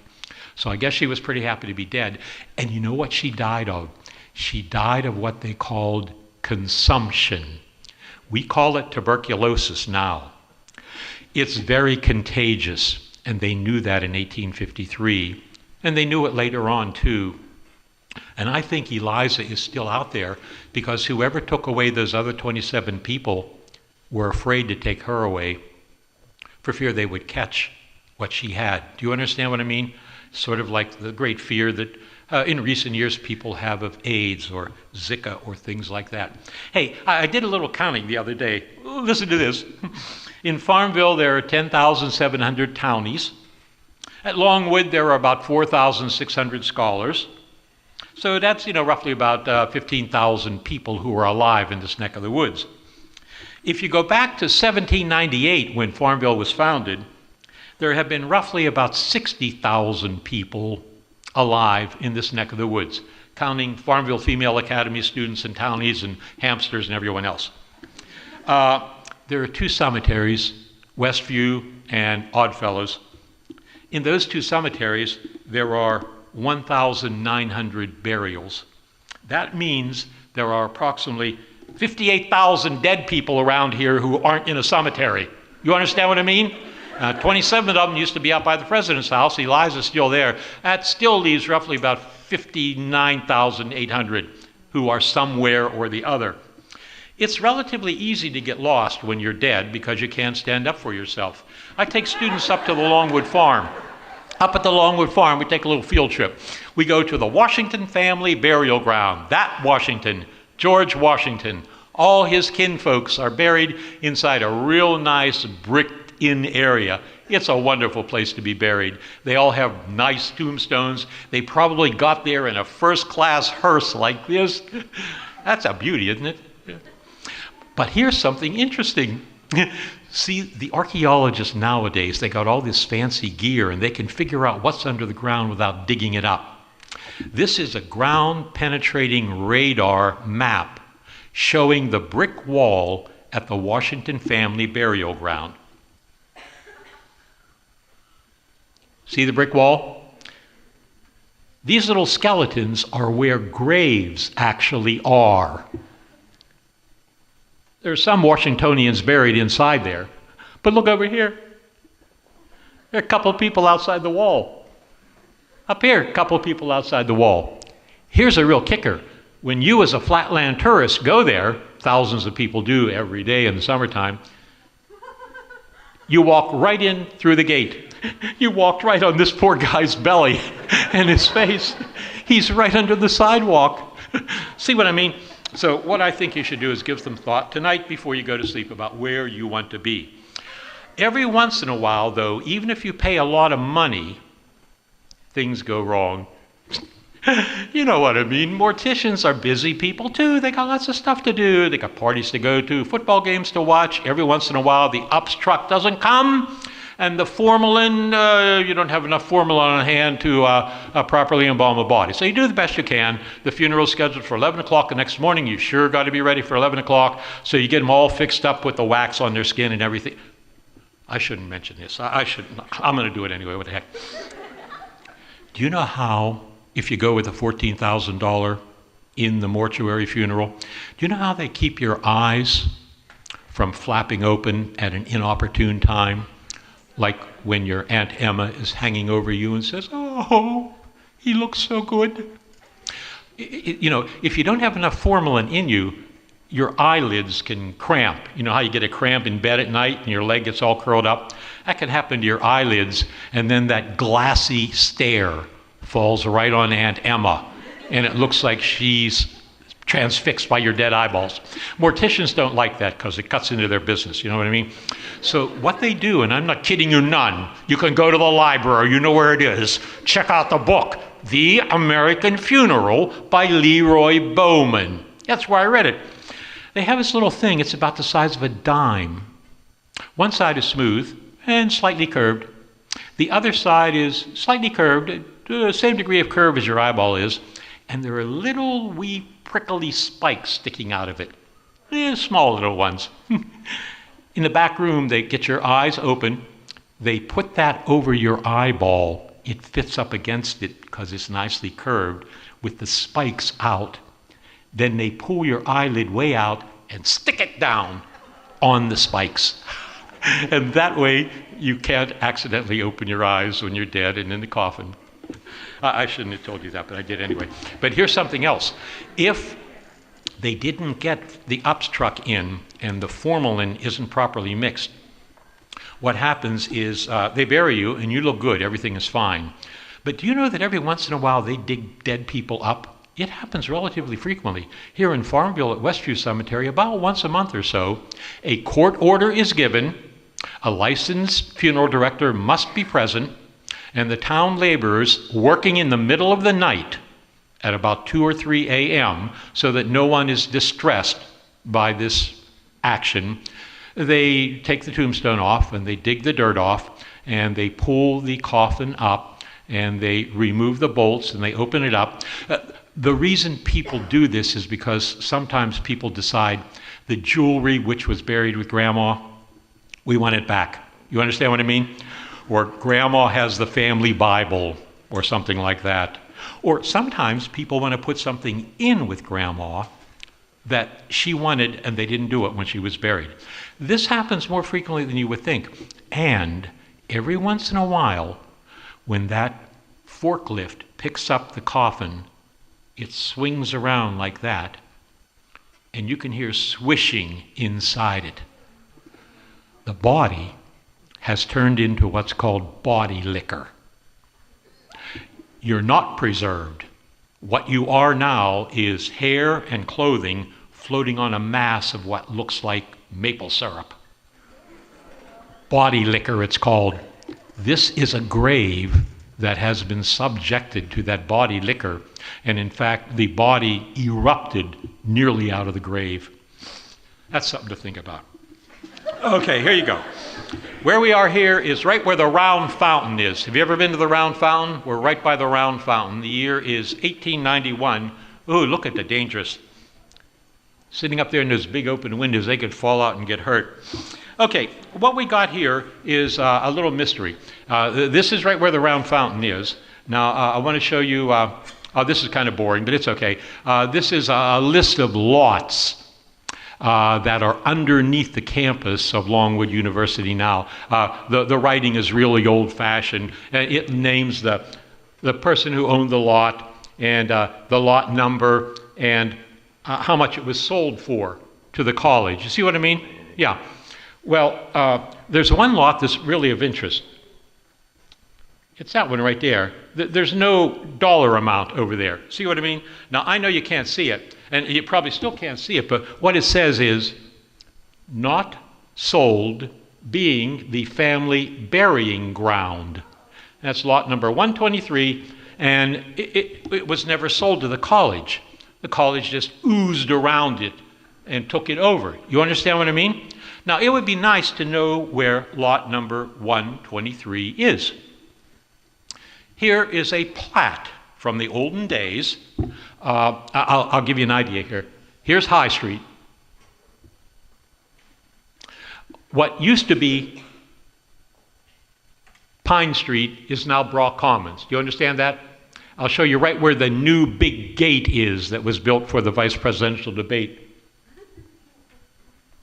So I guess she was pretty happy to be dead. And you know what she died of? She died of what they called consumption. We call it tuberculosis now. It's very contagious, and they knew that in 1853, and they knew it later on too. And I think Eliza is still out there because whoever took away those other 27 people were afraid to take her away for fear they would catch what she had. Do you understand what I mean? Sort of like the great fear that in recent years people have of AIDS or Zika or things like that. Hey, I did a little counting the other day. Listen to this. In Farmville, there are 10,700 townies. At Longwood, there are about 4,600 scholars. So that's, roughly about 15,000 people who are alive in this neck of the woods. If you go back to 1798, when Farmville was founded, there have been roughly about 60,000 people alive in this neck of the woods, counting Farmville Female Academy students and townies and hamsters and everyone else. There are two cemeteries, Westview and Oddfellows. In those two cemeteries, there are 1,900 burials. That means there are approximately 58,000 dead people around here who aren't in a cemetery. You understand what I mean? 27 of them used to be out by the president's house. Eliza's still there. That still leaves roughly about 59,800 who are somewhere or the other. It's relatively easy to get lost when you're dead because you can't stand up for yourself. I take students up to the Longwood farm. Up at the Longwood farm, we take a little field trip. We go to the Washington family burial ground. That Washington, George Washington, all his kinfolks are buried inside a real nice bricked-in area. It's a wonderful place to be buried. They all have nice tombstones. They probably got there in a first-class hearse like this. That's a beauty, isn't it? But here's something interesting. See, the archaeologists nowadays, they got all this fancy gear and they can figure out what's under the ground without digging it up. This is a ground-penetrating radar map showing the brick wall at the Washington family burial ground. See the brick wall? These little skeletons are where graves actually are. There are some Washingtonians buried inside there. But look over here. There are a couple of people outside the wall. Up here, a couple of people outside the wall. Here's a real kicker. When you as a flatland tourist go there, thousands of people do every day in the summertime, you walk right in through the gate. You walked right on this poor guy's belly and his face. He's right under the sidewalk. See what I mean? So what I think you should do is give some thought tonight before you go to sleep about where you want to be. Every once in a while, though, even if you pay a lot of money, things go wrong. You know what I mean. Morticians are busy people too. They got lots of stuff to do. They got parties to go to, football games to watch. Every once in a while, the UPS truck doesn't come. And the formalin, you don't have enough formalin on hand to properly embalm a body. So you do the best you can. The funeral's scheduled for 11 o'clock the next morning. You sure got to be ready for 11 o'clock. So you get them all fixed up with the wax on their skin and everything. I shouldn't mention this. I shouldn't. I'm going to do it anyway. What the heck? Do you know how, if you go with a $14,000 in the mortuary funeral, do you know how they keep your eyes from flapping open at an inopportune time? Like when your Aunt Emma is hanging over you and says, "Oh, he looks so good." You know, if you don't have enough formalin in you, your eyelids can cramp. You know how you get a cramp in bed at night and your leg gets all curled up? That can happen to your eyelids, and then that glassy stare falls right on Aunt Emma, and it looks like she's transfixed by your dead eyeballs. Morticians don't like that because it cuts into their business, you know what I mean? So what they do, and I'm not kidding you none, you can go to the library, you know where it is, check out the book, The American Funeral by Leroy Bowman. That's where I read it. They have this little thing, it's about the size of a dime. One side is smooth and slightly curved. The other side is slightly curved, to the same degree of curve as your eyeball is, and there are little wee prickly spikes sticking out of it. Small little ones. In the back room, they get your eyes open, they put that over your eyeball. It fits up against it because it's nicely curved with the spikes out. Then they pull your eyelid way out and stick it down on the spikes. And that way you can't accidentally open your eyes when you're dead and in the coffin. I shouldn't have told you that, but I did anyway. But here's something else. If they didn't get the obstruct in and the formalin isn't properly mixed, what happens is they bury you and you look good, everything is fine. But do you know that every once in a while they dig dead people up? It happens relatively frequently. Here in Farmville at Westview Cemetery, about once a month or so, a court order is given, a licensed funeral director must be present, and the town laborers working in the middle of the night at about 2 or 3 a.m. so that no one is distressed by this action. They take the tombstone off and they dig the dirt off and they pull the coffin up and they remove the bolts and they open it up. The reason people do this is because sometimes people decide the jewelry which was buried with Grandma, we want it back. You understand what I mean? Or Grandma has the family Bible or something like that. Or sometimes people want to put something in with Grandma that she wanted and they didn't do it when she was buried. This happens more frequently than you would think. And every once in a while, when that forklift picks up the coffin, it swings around like that, and you can hear swishing inside it. The body has turned into what's called body liquor. You're not preserved. What you are now is hair and clothing floating on a mass of what looks like maple syrup. Body liquor, it's called. This is a grave that has been subjected to that body liquor, and in fact, the body erupted nearly out of the grave. That's something to think about. Okay, here you go. Where we are here is right where the round fountain is. Have you ever been to the round fountain? We're right by the round fountain. The year is 1891. Ooh, look at the dangerous. Sitting up there in those big open windows, they could fall out and get hurt. Okay, what we got here is a little mystery. This is right where the round fountain is. Now, I want to show you, this is kind of boring, but it's okay. This is a list of lots that are underneath the campus of Longwood University now. The writing is really old-fashioned. It names the person who owned the lot and the lot number and how much it was sold for to the college. You see what I mean? Yeah. Well, there's one lot that's really of interest. It's that one right there. There's no dollar amount over there. See what I mean? Now, I know you can't see it, and you probably still can't see it, but what it says is, not sold, being the family burying ground. That's lot number 123, and it was never sold to the college. The college just oozed around it and took it over. You understand what I mean? Now, it would be nice to know where lot number 123 is. Here is a plat from the olden days. I'll give you an idea here. Here's High Street. What used to be Pine Street is now Brock Commons. Do you understand that? I'll show you right where the new big gate is that was built for the vice presidential debate.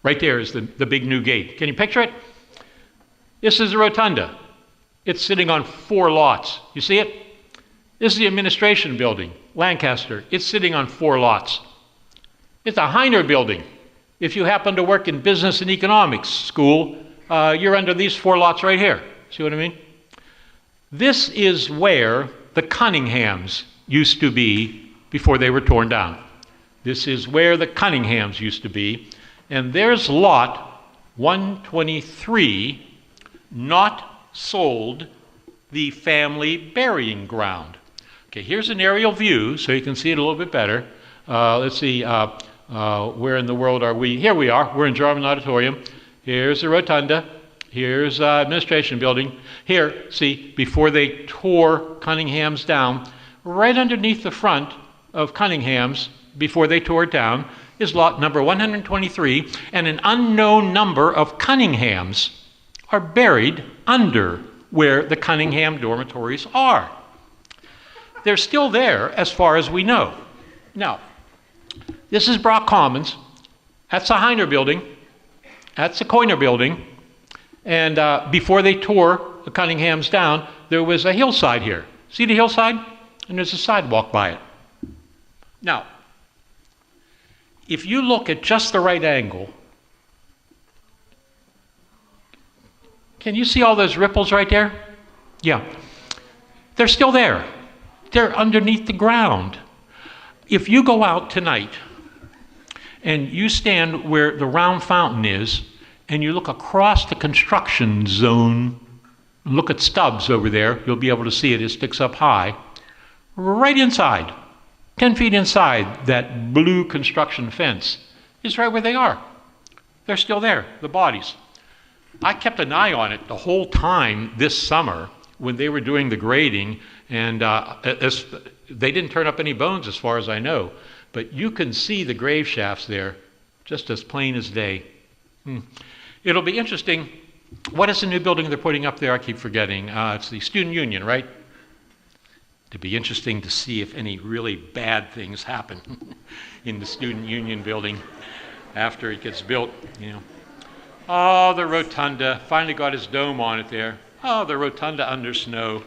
Right there is the big new gate. Can you picture it? This is a rotunda. It's sitting on 4 lots. You see it? This is the administration building, Lancaster. It's sitting on 4 lots. It's a Heiner building. If you happen to work in business and economics school, you're under these 4 lots right here. See what I mean? This is where the Cunninghams used to be before they were torn down. This is where the Cunninghams used to be. And there's lot 123, not sold, the family burying ground. Okay, here's an aerial view so you can see it a little bit better. Let's see, where in the world are we? Here we are. We're in Jarman Auditorium. Here's the rotunda. Here's administration building. Here, see, before they tore Cunningham's down, right underneath the front of Cunningham's, before they tore it down, is lot number 123, and an unknown number of Cunninghams are buried under where the Cunningham dormitories are. They're still there as far as we know. Now, this is Brock Commons. That's the Heiner building. That's the Coiner building. And before they tore the Cunninghams down, there was a hillside here. See the hillside? And there's a sidewalk by it. Now, if you look at just the right angle, can you see all those ripples right there? Yeah. They're still there. They're underneath the ground. If you go out tonight and you stand where the round fountain is and you look across the construction zone, look at Stubbs over there, you'll be able to see it. It sticks up high. Right inside, 10 feet inside that blue construction fence is right where they are. They're still there, the bodies. I kept an eye on it the whole time this summer when they were doing the grading, and they didn't turn up any bones as far as I know, but you can see the grave shafts there just as plain as day. It'll be interesting. What is the new building they're putting up there? I keep forgetting. It's the Student Union, right? It'd be interesting to see if any really bad things happen in the Student Union building after it gets built, you know. Oh, the rotunda finally got his dome on it there. Oh, the rotunda under snow.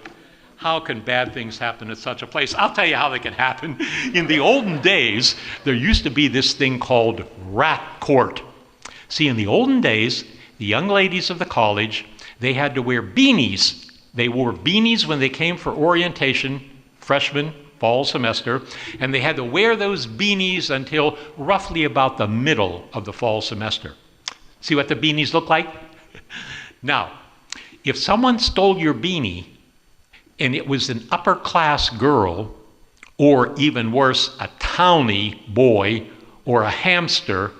How can bad things happen at such a place? I'll tell you how they can happen. In the olden days, there used to be this thing called rat court. See, in the olden days, the young ladies of the college, they had to wear beanies. They wore beanies when they came for orientation, freshman, fall semester, and they had to wear those beanies until roughly about the middle of the fall semester. See what the beanies look like? Now, if someone stole your beanie and it was an upper class girl, or even worse, a townie boy or a hamster,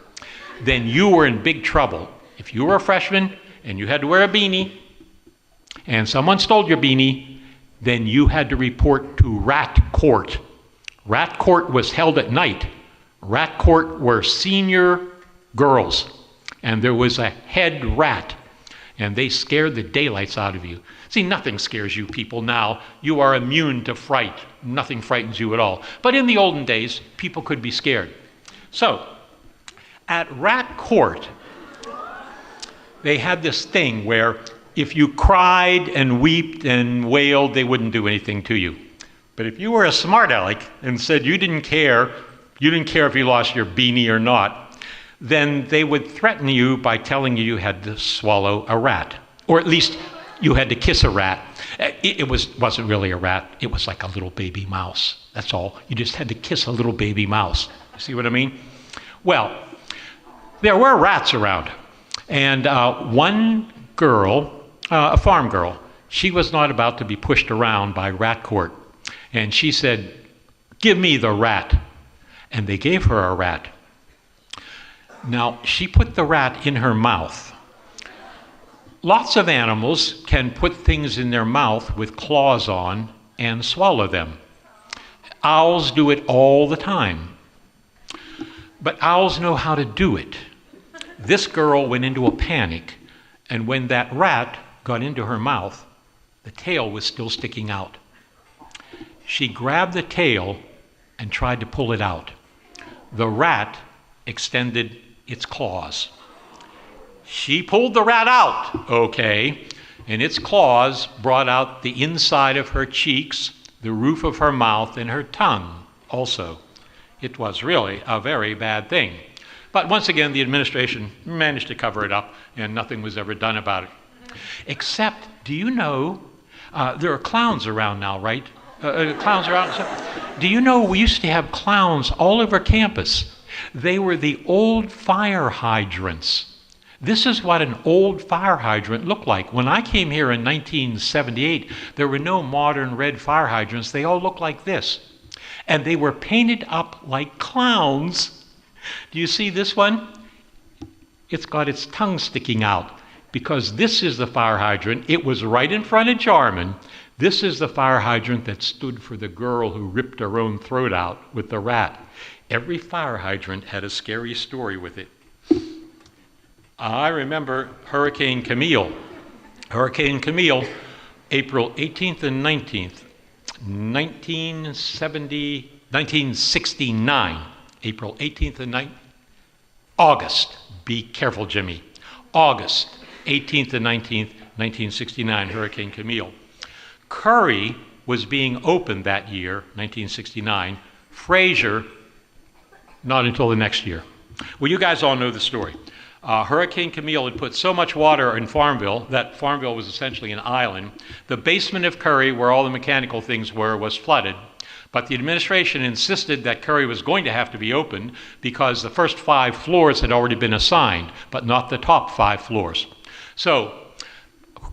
then you were in big trouble. If you were a freshman and you had to wear a beanie and someone stole your beanie, then you had to report to rat court. Rat court was held at night. Rat court were senior girls, and there was a head rat, and they scared the daylights out of you. See, nothing scares you people now. You are immune to fright. Nothing frightens you at all. But in the olden days, people could be scared. So, at rat court, they had this thing where if you cried and wept and wailed, they wouldn't do anything to you. But if you were a smart aleck and said you didn't care if you lost your beanie or not, then they would threaten you by telling you had to swallow a rat, or at least you had to kiss a rat. It wasn't really a rat. It was like a little baby mouse. That's all. You just had to kiss a little baby mouse. See what I mean? Well, there were rats around. And one girl, a farm girl, she was not about to be pushed around by rat court. And she said, "Give me the rat." And they gave her a rat. Now, she put the rat in her mouth. Lots of animals can put things in their mouth with claws on and swallow them. Owls do it all the time. But owls know how to do it. This girl went into a panic, and when that rat got into her mouth, the tail was still sticking out. She grabbed the tail and tried to pull it out. The rat extended its claws. She pulled the rat out, okay, and its claws brought out the inside of her cheeks, the roof of her mouth, and her tongue also. It was really a very bad thing. But once again, the administration managed to cover it up, and nothing was ever done about it. Except, do you know, there are clowns around now, right? Clowns around. Do you know we used to have clowns all over campus? They were the old fire hydrants. This is what an old fire hydrant looked like. When I came here in 1978, there were no modern red fire hydrants. They all looked like this. And they were painted up like clowns. Do you see this one? It's got its tongue sticking out because this is the fire hydrant. It was right in front of Jarman. This is the fire hydrant that stood for the girl who ripped her own throat out with the rat. Every fire hydrant had a scary story with it. I remember Hurricane Camille. Hurricane Camille, April 18th and 19th, 1969. April 18th and 19th. August. Be careful, Jimmy. August 18th and 19th, 1969, Hurricane Camille. Curry was being opened that year, 1969. Fraser, not until the next year. Well, you guys all know the story. Hurricane Camille had put so much water in Farmville that Farmville was essentially an island. The basement of Curry, where all the mechanical things were, was flooded. But the administration insisted that Curry was going to have to be opened because the first 5 floors had already been assigned, but not the top 5 floors. So,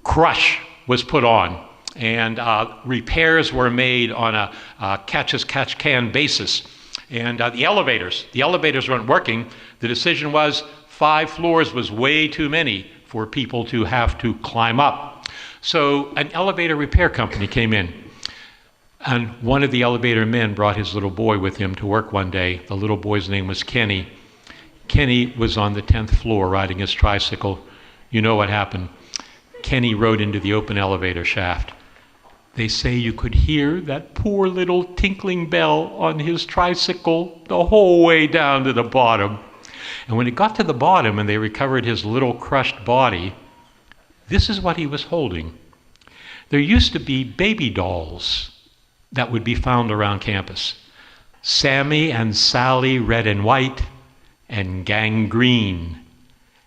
crush was put on, and repairs were made on a catch-as-catch-can basis. And the elevators weren't working. The decision was 5 floors was way too many for people to have to climb up. So an elevator repair company came in. And one of the elevator men brought his little boy with him to work one day. The little boy's name was Kenny. Kenny was on the 10th floor riding his tricycle. You know what happened. Kenny rode into the open elevator shaft. They say you could hear that poor little tinkling bell on his tricycle the whole way down to the bottom. And when it got to the bottom and they recovered his little crushed body, this is what he was holding. There used to be baby dolls that would be found around campus. Sammy and Sally, red and white, and gangrene.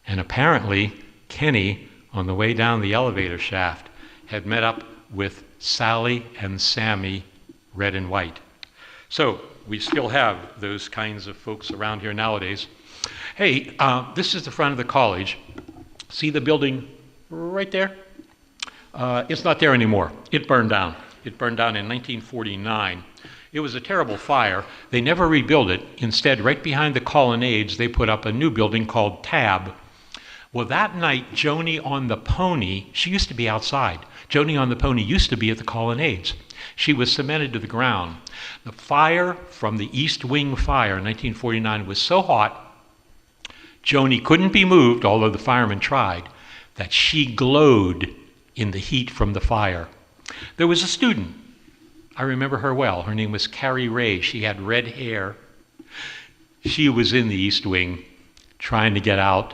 And apparently, Kenny, on the way down the elevator shaft, had met up with Sally and Sammy, red and white. So we still have those kinds of folks around here nowadays. Hey, this is the front of the college. See the building right there? It's not there anymore. It burned down. It burned down in 1949. It was a terrible fire. They never rebuilt it. Instead, right behind the colonnades, they put up a new building called Tab. Well, that night, Joni on the Pony, she used to be outside. Joni on the Pony used to be at the colonnades. She was cemented to the ground. The fire from the East Wing fire in 1949 was so hot, Joni couldn't be moved, although the firemen tried, that she glowed in the heat from the fire. There was a student. I remember her well. Her name was Carrie Ray. She had red hair. She was in the East Wing trying to get out.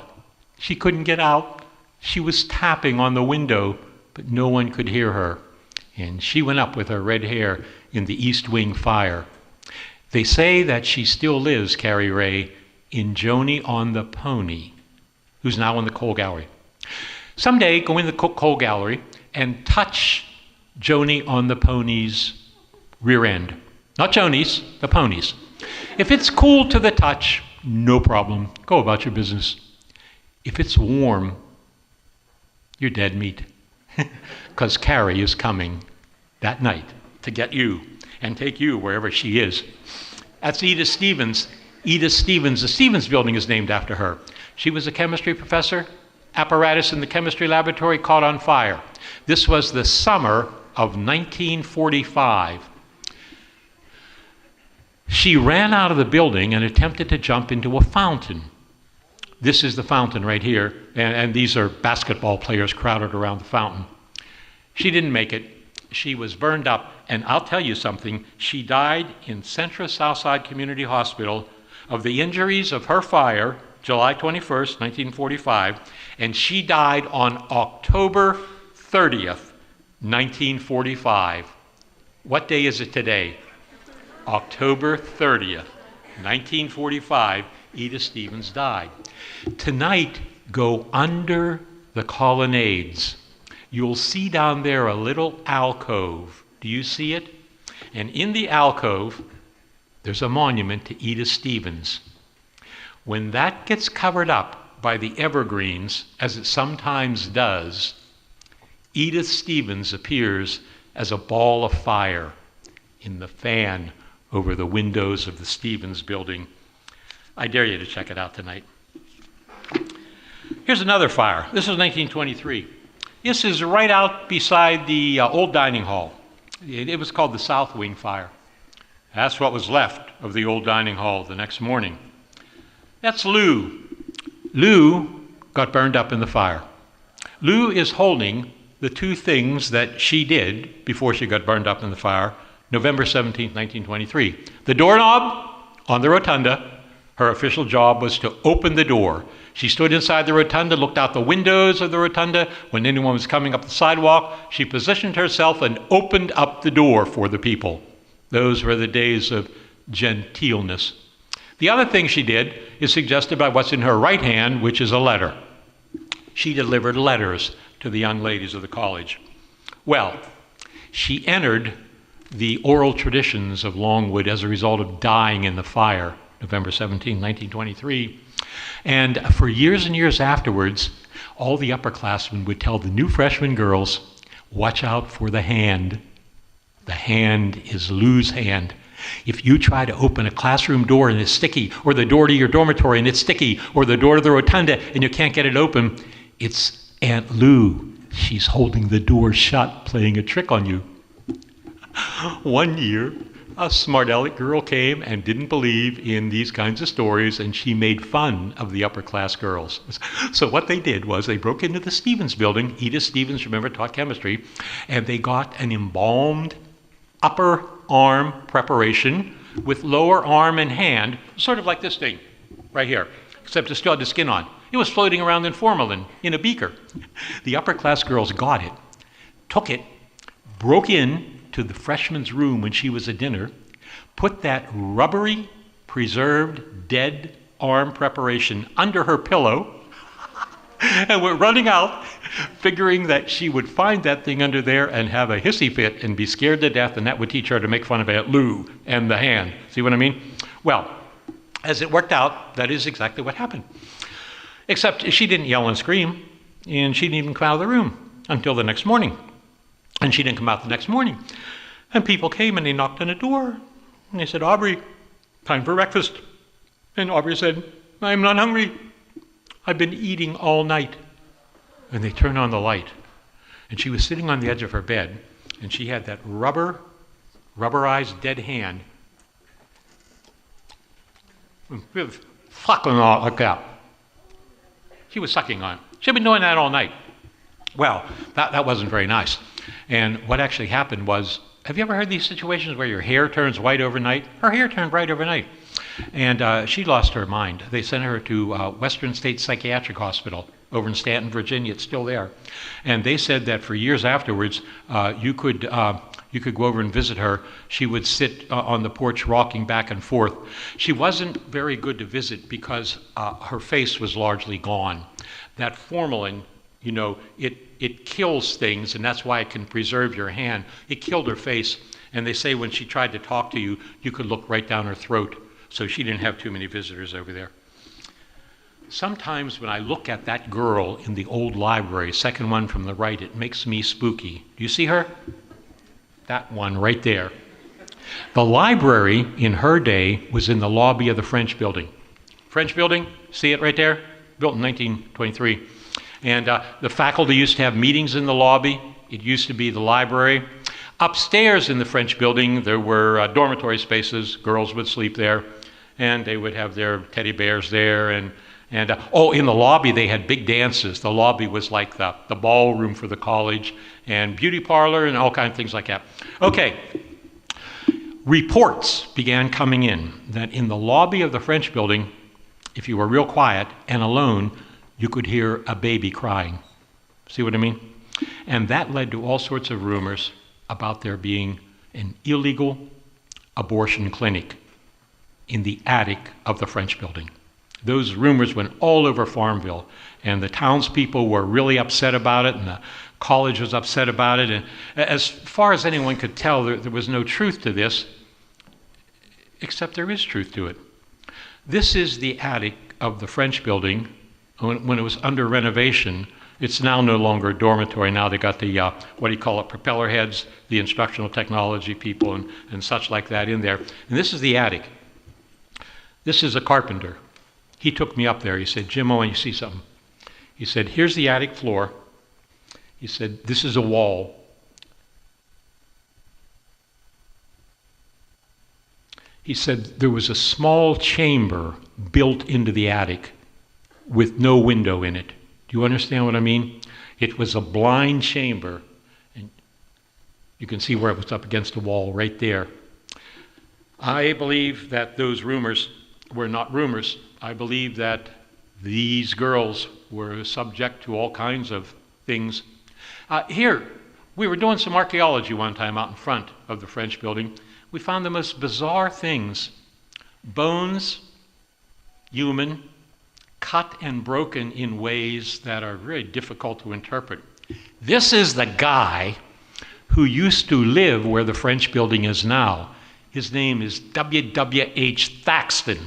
She couldn't get out. She was tapping on the window, but no one could hear her. And she went up with her red hair in the East Wing fire. They say that she still lives, Carrie Ray, in Joni on the Pony, who's now in the Cole Gallery. Someday, go in the Cole Gallery and touch Joni on the Pony's rear end. Not Joni's, the Pony's. If it's cool to the touch, no problem. Go about your business. If it's warm, you're dead meat. Because Carrie is coming that night to get you and take you wherever she is. That's Edith Stevens. Edith Stevens. The Stevens building is named after her. She was a chemistry professor. Apparatus in the chemistry laboratory caught on fire. This was the summer of 1945. She ran out of the building and attempted to jump into a fountain. This is the fountain right here, and these are basketball players crowded around the fountain. She didn't make it. She was burned up, and I'll tell you something, she died in Centra Southside Community Hospital of the injuries of her fire, July 21st, 1945, and she died on October 30th, 1945. What day is it today? October 30th, 1945. Edith Stevens died. Tonight, go under the colonnades. You'll see down there a little alcove. Do you see it? And in the alcove, there's a monument to Edith Stevens. When that gets covered up by the evergreens, as it sometimes does, Edith Stevens appears as a ball of fire in the fan over the windows of the Stevens building. I dare you to check it out tonight. Here's another fire. This is 1923. This is right out beside the old dining hall. It was called the South Wing Fire. That's what was left of the old dining hall the next morning. That's Lou. Lou got burned up in the fire. Lou is holding the two things that she did before she got burned up in the fire, November 17, 1923. The doorknob on the rotunda. Her official job was to open the door. She stood inside the rotunda, looked out the windows of the rotunda. When anyone was coming up the sidewalk, she positioned herself and opened up the door for the people. Those were the days of genteelness. The other thing she did is suggested by what's in her right hand, which is a letter. She delivered letters to the young ladies of the college. Well, she entered the oral traditions of Longwood as a result of dying in the fire, November 17, 1923. And for years and years afterwards, all the upperclassmen would tell the new freshman girls, watch out for the hand. The hand is Lou's hand. If you try to open a classroom door and it's sticky, or the door to your dormitory and it's sticky, or the door to the rotunda and you can't get it open, it's Aunt Lou. She's holding the door shut, playing a trick on you. One year, a smart aleck girl came and didn't believe in these kinds of stories, and she made fun of the upper class girls. So what they did was they broke into the Stevens building. Edith Stevens, remember, taught chemistry, and they got an embalmed upper arm preparation with lower arm and hand, sort of like this thing right here, except it still had the skin on. It was floating around in formalin in a beaker. The upper class girls got it, took it, broke in to the freshman's room when she was at dinner, put that rubbery, preserved, dead arm preparation under her pillow, and went running out, figuring that she would find that thing under there and have a hissy fit and be scared to death, and that would teach her to make fun of Aunt Lou and the hand. See what I mean? Well, as it worked out, that is exactly what happened. Except she didn't yell and scream, and she didn't even come out of the room until the next morning. And she didn't come out the next morning. And people came and they knocked on the door. And they said, Aubrey, time for breakfast. And Aubrey said, I'm not hungry. I've been eating all night. And they turned on the light. And she was sitting on the edge of her bed. And she had that rubberized dead hand. Fucking all like that. She was sucking on it. She'd been doing that all night. Well, that wasn't very nice. And what actually happened was, have you ever heard these situations where your hair turns white overnight? Her hair turned white overnight. And she lost her mind. They sent her to Western State Psychiatric Hospital over in Stanton, Virginia. It's still there. And they said that for years afterwards, you could go over and visit her. She would sit on the porch rocking back and forth. She wasn't very good to visit because her face was largely gone. That formalin, you know, it kills things, and that's why it can preserve your hand. It killed her face, and they say when she tried to talk to you, you could look right down her throat, so she didn't have too many visitors over there. Sometimes when I look at that girl in the old library, second one from the right, it makes me spooky. Do you see her? That one right there. The library in her day was in the lobby of the French building. French building, see it right there? Built in 1923. And the faculty used to have meetings in the lobby. It used to be the library. Upstairs in the French building, there were dormitory spaces. Girls would sleep there, and they would have their teddy bears there. And in the lobby, they had big dances. The lobby was like the ballroom for the college, and beauty parlor, and all kinds of things like that. Okay, reports began coming in that in the lobby of the French building, if you were real quiet and alone, you could hear a baby crying. See what I mean? And that led to all sorts of rumors about there being an illegal abortion clinic in the attic of the French building. Those rumors went all over Farmville, and the townspeople were really upset about it, and the college was upset about it. And as far as anyone could tell, there was no truth to this, except there is truth to it. This is the attic of the French building when it was under renovation. It's now no longer a dormitory. Now they got the, what do you call it, propeller heads, the instructional technology people and such like that in there. And this is the attic. This is a carpenter. He took me up there. He said, "Jim, I want you to see something." He said, "Here's the attic floor." He said, "This is a wall. He said, "There was a small chamber built into the attic with no window in it." Do you understand what I mean? It was a blind chamber, and you can see where it was up against the wall right there. I believe that those rumors were not rumors. I believe that these girls were subject to all kinds of things. Here, we were doing some archaeology one time out in front of the French building. We found the most bizarre things. Bones, human, cut and broken in ways that are very difficult to interpret. This is the guy who used to live where the French building is now. His name is W.W.H. Thaxton.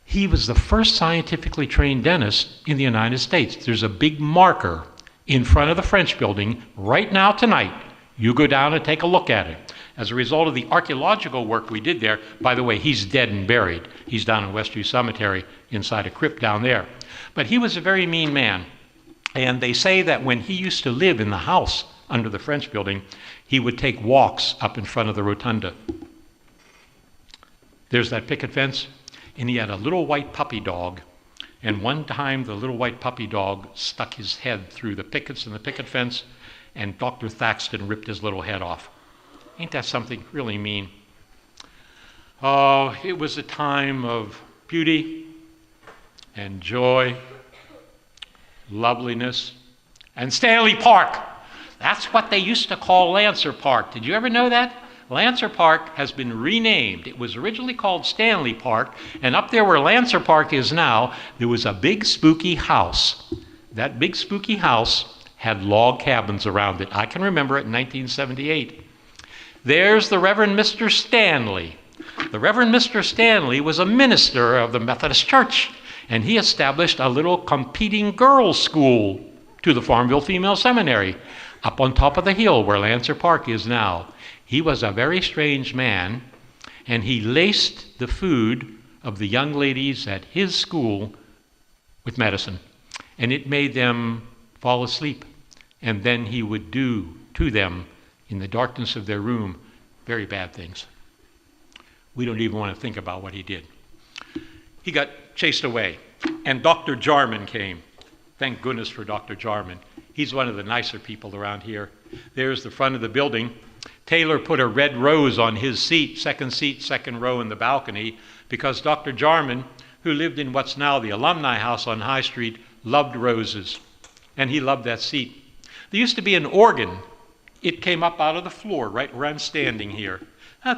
He was the first scientifically trained dentist in the United States. There's a big marker in front of the French building right now tonight. You go down and take a look at it. As a result of the archaeological work we did there, by the way, he's dead and buried. He's down in Westview Cemetery inside a crypt down there. But he was a very mean man. And they say that when he used to live in the house under the French building, he would take walks up in front of the rotunda. There's that picket fence. And he had a little white puppy dog. And one time the little white puppy dog stuck his head through the pickets in the picket fence, and Dr. Thaxton ripped his little head off. Ain't that something really mean? Oh, it was a time of beauty and joy, loveliness, and Stanley Park. That's what they used to call Lancer Park. Did you ever know that? Lancer Park has been renamed. It was originally called Stanley Park, and up there where Lancer Park is now, there was a big spooky house. That big spooky house had log cabins around it. I can remember it in 1978. There's the Reverend Mr. Stanley. The Reverend Mr. Stanley was a minister of the Methodist Church, and he established a little competing girls' school to the Farmville Female Seminary up on top of the hill where Lancer Park is now. He was a very strange man, and he laced the food of the young ladies at his school with medicine, and it made them fall asleep. And then he would do to them, in the darkness of their room, very bad things. We don't even want to think about what he did. He got chased away, and Dr. Jarman came. Thank goodness for Dr. Jarman. He's one of the nicer people around here. There's the front of the building. Taylor put a red rose on his seat, second row in the balcony, because Dr. Jarman, who lived in what's now the Alumni House on High Street, loved roses, and he loved that seat. There used to be an organ. It came up out of the floor right where I'm standing here.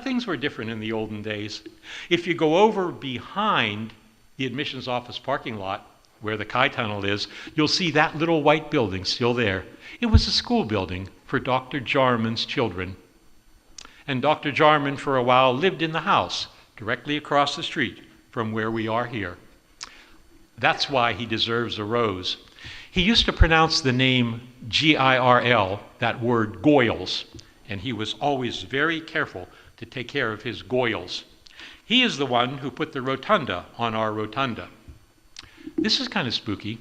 Things were different in the olden days. If you go over behind the admissions office parking lot, where the Chi Tunnel is, you'll see that little white building still there. It was a school building for Dr. Jarman's children. And Dr. Jarman, for a while, lived in the house directly across the street from where we are here. That's why he deserves a rose. He used to pronounce the name G-I-R-L, that word Goyles, and he was always very careful to take care of his Goyles. He is the one who put the rotunda on our rotunda. This is kind of spooky.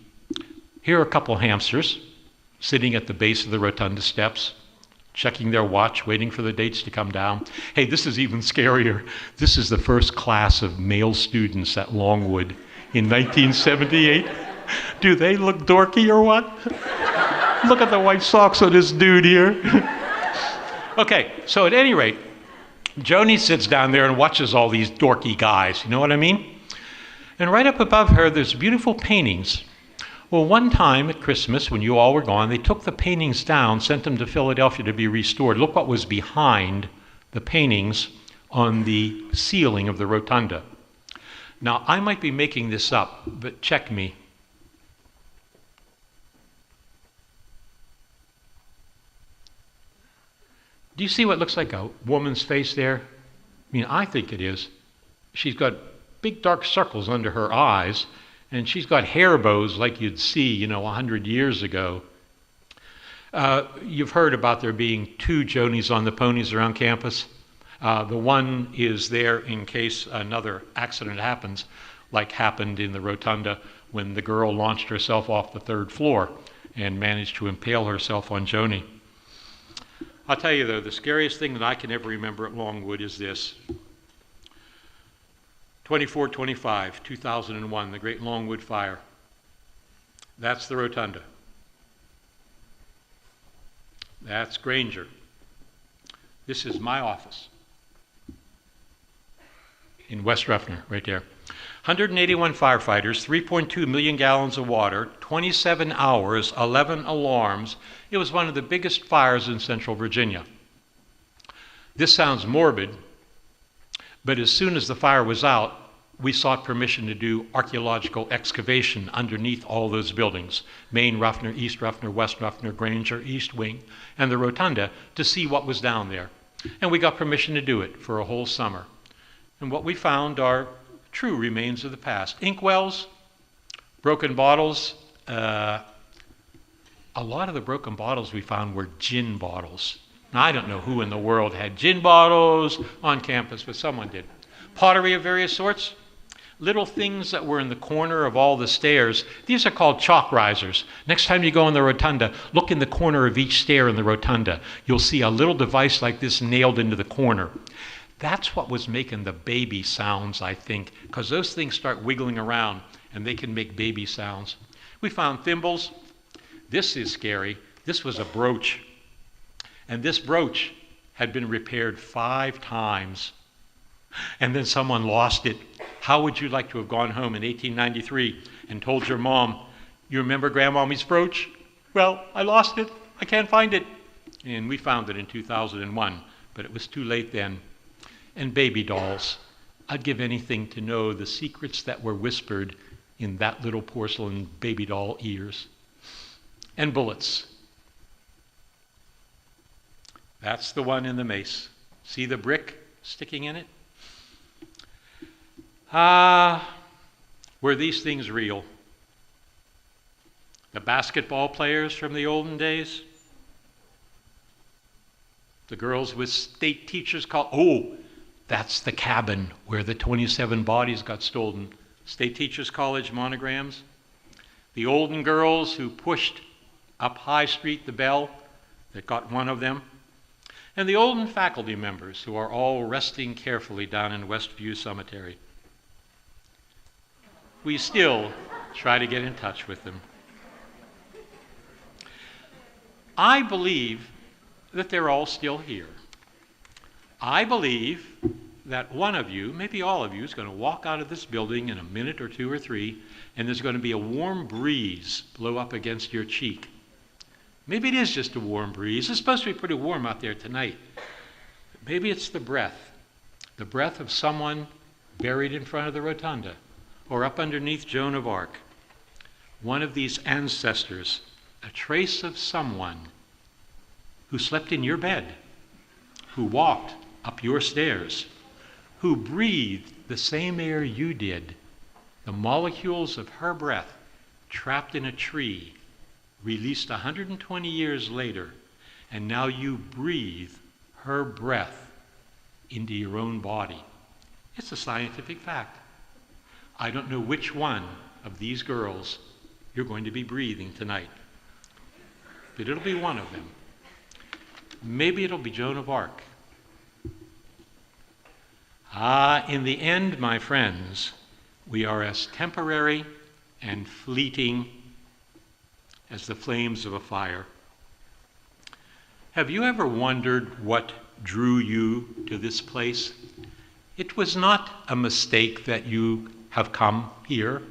Here are a couple hamsters sitting at the base of the rotunda steps, checking their watch, waiting for the dates to come down. Hey, this is even scarier. This is the first class of male students at Longwood in 1978. Do they look dorky or what? Look at the white socks on this dude here. Okay, so at any rate, Joni sits down there and watches all these dorky guys. You know what I mean? And right up above her, there's beautiful paintings. Well, one time at Christmas, when you all were gone, they took the paintings down, sent them to Philadelphia to be restored. Look what was behind the paintings on the ceiling of the rotunda. Now, I might be making this up, but check me. Do you see what looks like a woman's face there? I mean, I think it is. She's got big dark circles under her eyes, and she's got hair bows like you'd see, 100 years ago. You've heard about there being 2 Jonies on the ponies around campus. The one is there in case another accident happens, like happened in the rotunda when the girl launched herself off the 3rd floor and managed to impale herself on Joni. I'll tell you, though, the scariest thing that I can ever remember at Longwood is this. 24/25, 2001, the Great Longwood Fire. That's the rotunda. That's Granger. This is my office in West Ruffner, right there. 181 firefighters, 3.2 million gallons of water, 27 hours, 11 alarms. It was one of the biggest fires in Central Virginia. This sounds morbid, but as soon as the fire was out, we sought permission to do archaeological excavation underneath all those buildings, Main Ruffner, East Ruffner, West Ruffner, Granger, East Wing, and the rotunda, to see what was down there. And we got permission to do it for a whole summer. And what we found are true remains of the past. Inkwells, broken bottles. A lot of the broken bottles we found were gin bottles. Now, I don't know who in the world had gin bottles on campus, but someone did. Pottery of various sorts. Little things that were in the corner of all the stairs. These are called chalk risers. Next time you go in the rotunda, look in the corner of each stair in the rotunda. You'll see a little device like this nailed into the corner. That's what was making the baby sounds, I think, because those things start wiggling around and they can make baby sounds. We found thimbles. This is scary. This was a brooch. And this brooch had been repaired 5 times. And then someone lost it. How would you like to have gone home in 1893 and told your mom, "You remember Grandmommy's brooch? Well, I lost it. I can't find it." And we found it in 2001, but it was too late then. And baby dolls. I'd give anything to know the secrets that were whispered in that little porcelain baby doll ears. And bullets. That's the one in the mace. See the brick sticking in it? Were these things real? The basketball players from the olden days? The girls with state teachers that's the cabin where the 27 bodies got stolen. State Teachers College monograms. The olden girls who pushed up High Street the bell that got one of them. And the olden faculty members who are all resting carefully down in Westview Cemetery. We still try to get in touch with them. I believe that they're all still here. I believe that one of you, maybe all of you, is going to walk out of this building in a minute or 2 or 3, and there's going to be a warm breeze blow up against your cheek. Maybe it is just a warm breeze. It's supposed to be pretty warm out there tonight. Maybe it's the breath of someone buried in front of the rotunda, or up underneath Joan of Arc. One of these ancestors, a trace of someone who slept in your bed, who walked up your stairs, who breathed the same air you did, the molecules of her breath trapped in a tree, released 120 years later, and now you breathe her breath into your own body. It's a scientific fact. I don't know which one of these girls you're going to be breathing tonight, but it'll be one of them. Maybe it'll be Joan of Arc. In the end, my friends, we are as temporary and fleeting as the flames of a fire. Have you ever wondered what drew you to this place? It was not a mistake that you have come here.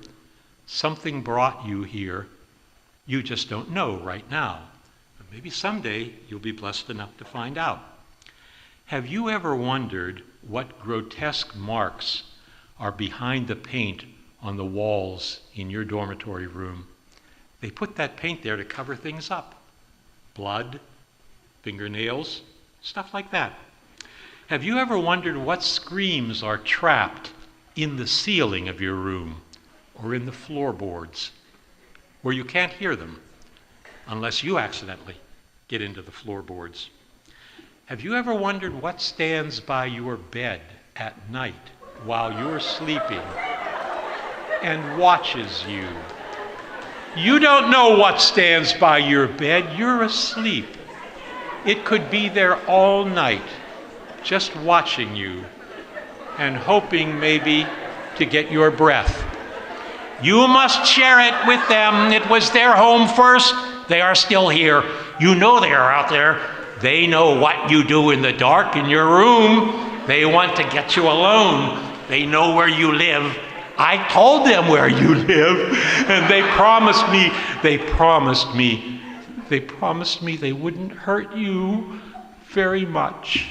Something brought you here. You just don't know right now. But maybe someday you'll be blessed enough to find out. Have you ever wondered what grotesque marks are behind the paint on the walls in your dormitory room. They put that paint there to cover things up. Blood, fingernails, stuff like that. Have you ever wondered what screams are trapped in the ceiling of your room or in the floorboards, where you can't hear them unless you accidentally get into the floorboards? Have you ever wondered what stands by your bed at night while you're sleeping and watches you? You don't know what stands by your bed. You're asleep. It could be there all night, just watching you and hoping maybe to get your breath. You must share it with them. It was their home first. They are still here. You know they are out there. They know what you do in the dark in your room. They want to get you alone. They know where you live. I told them where you live, and they promised me they wouldn't hurt you very much.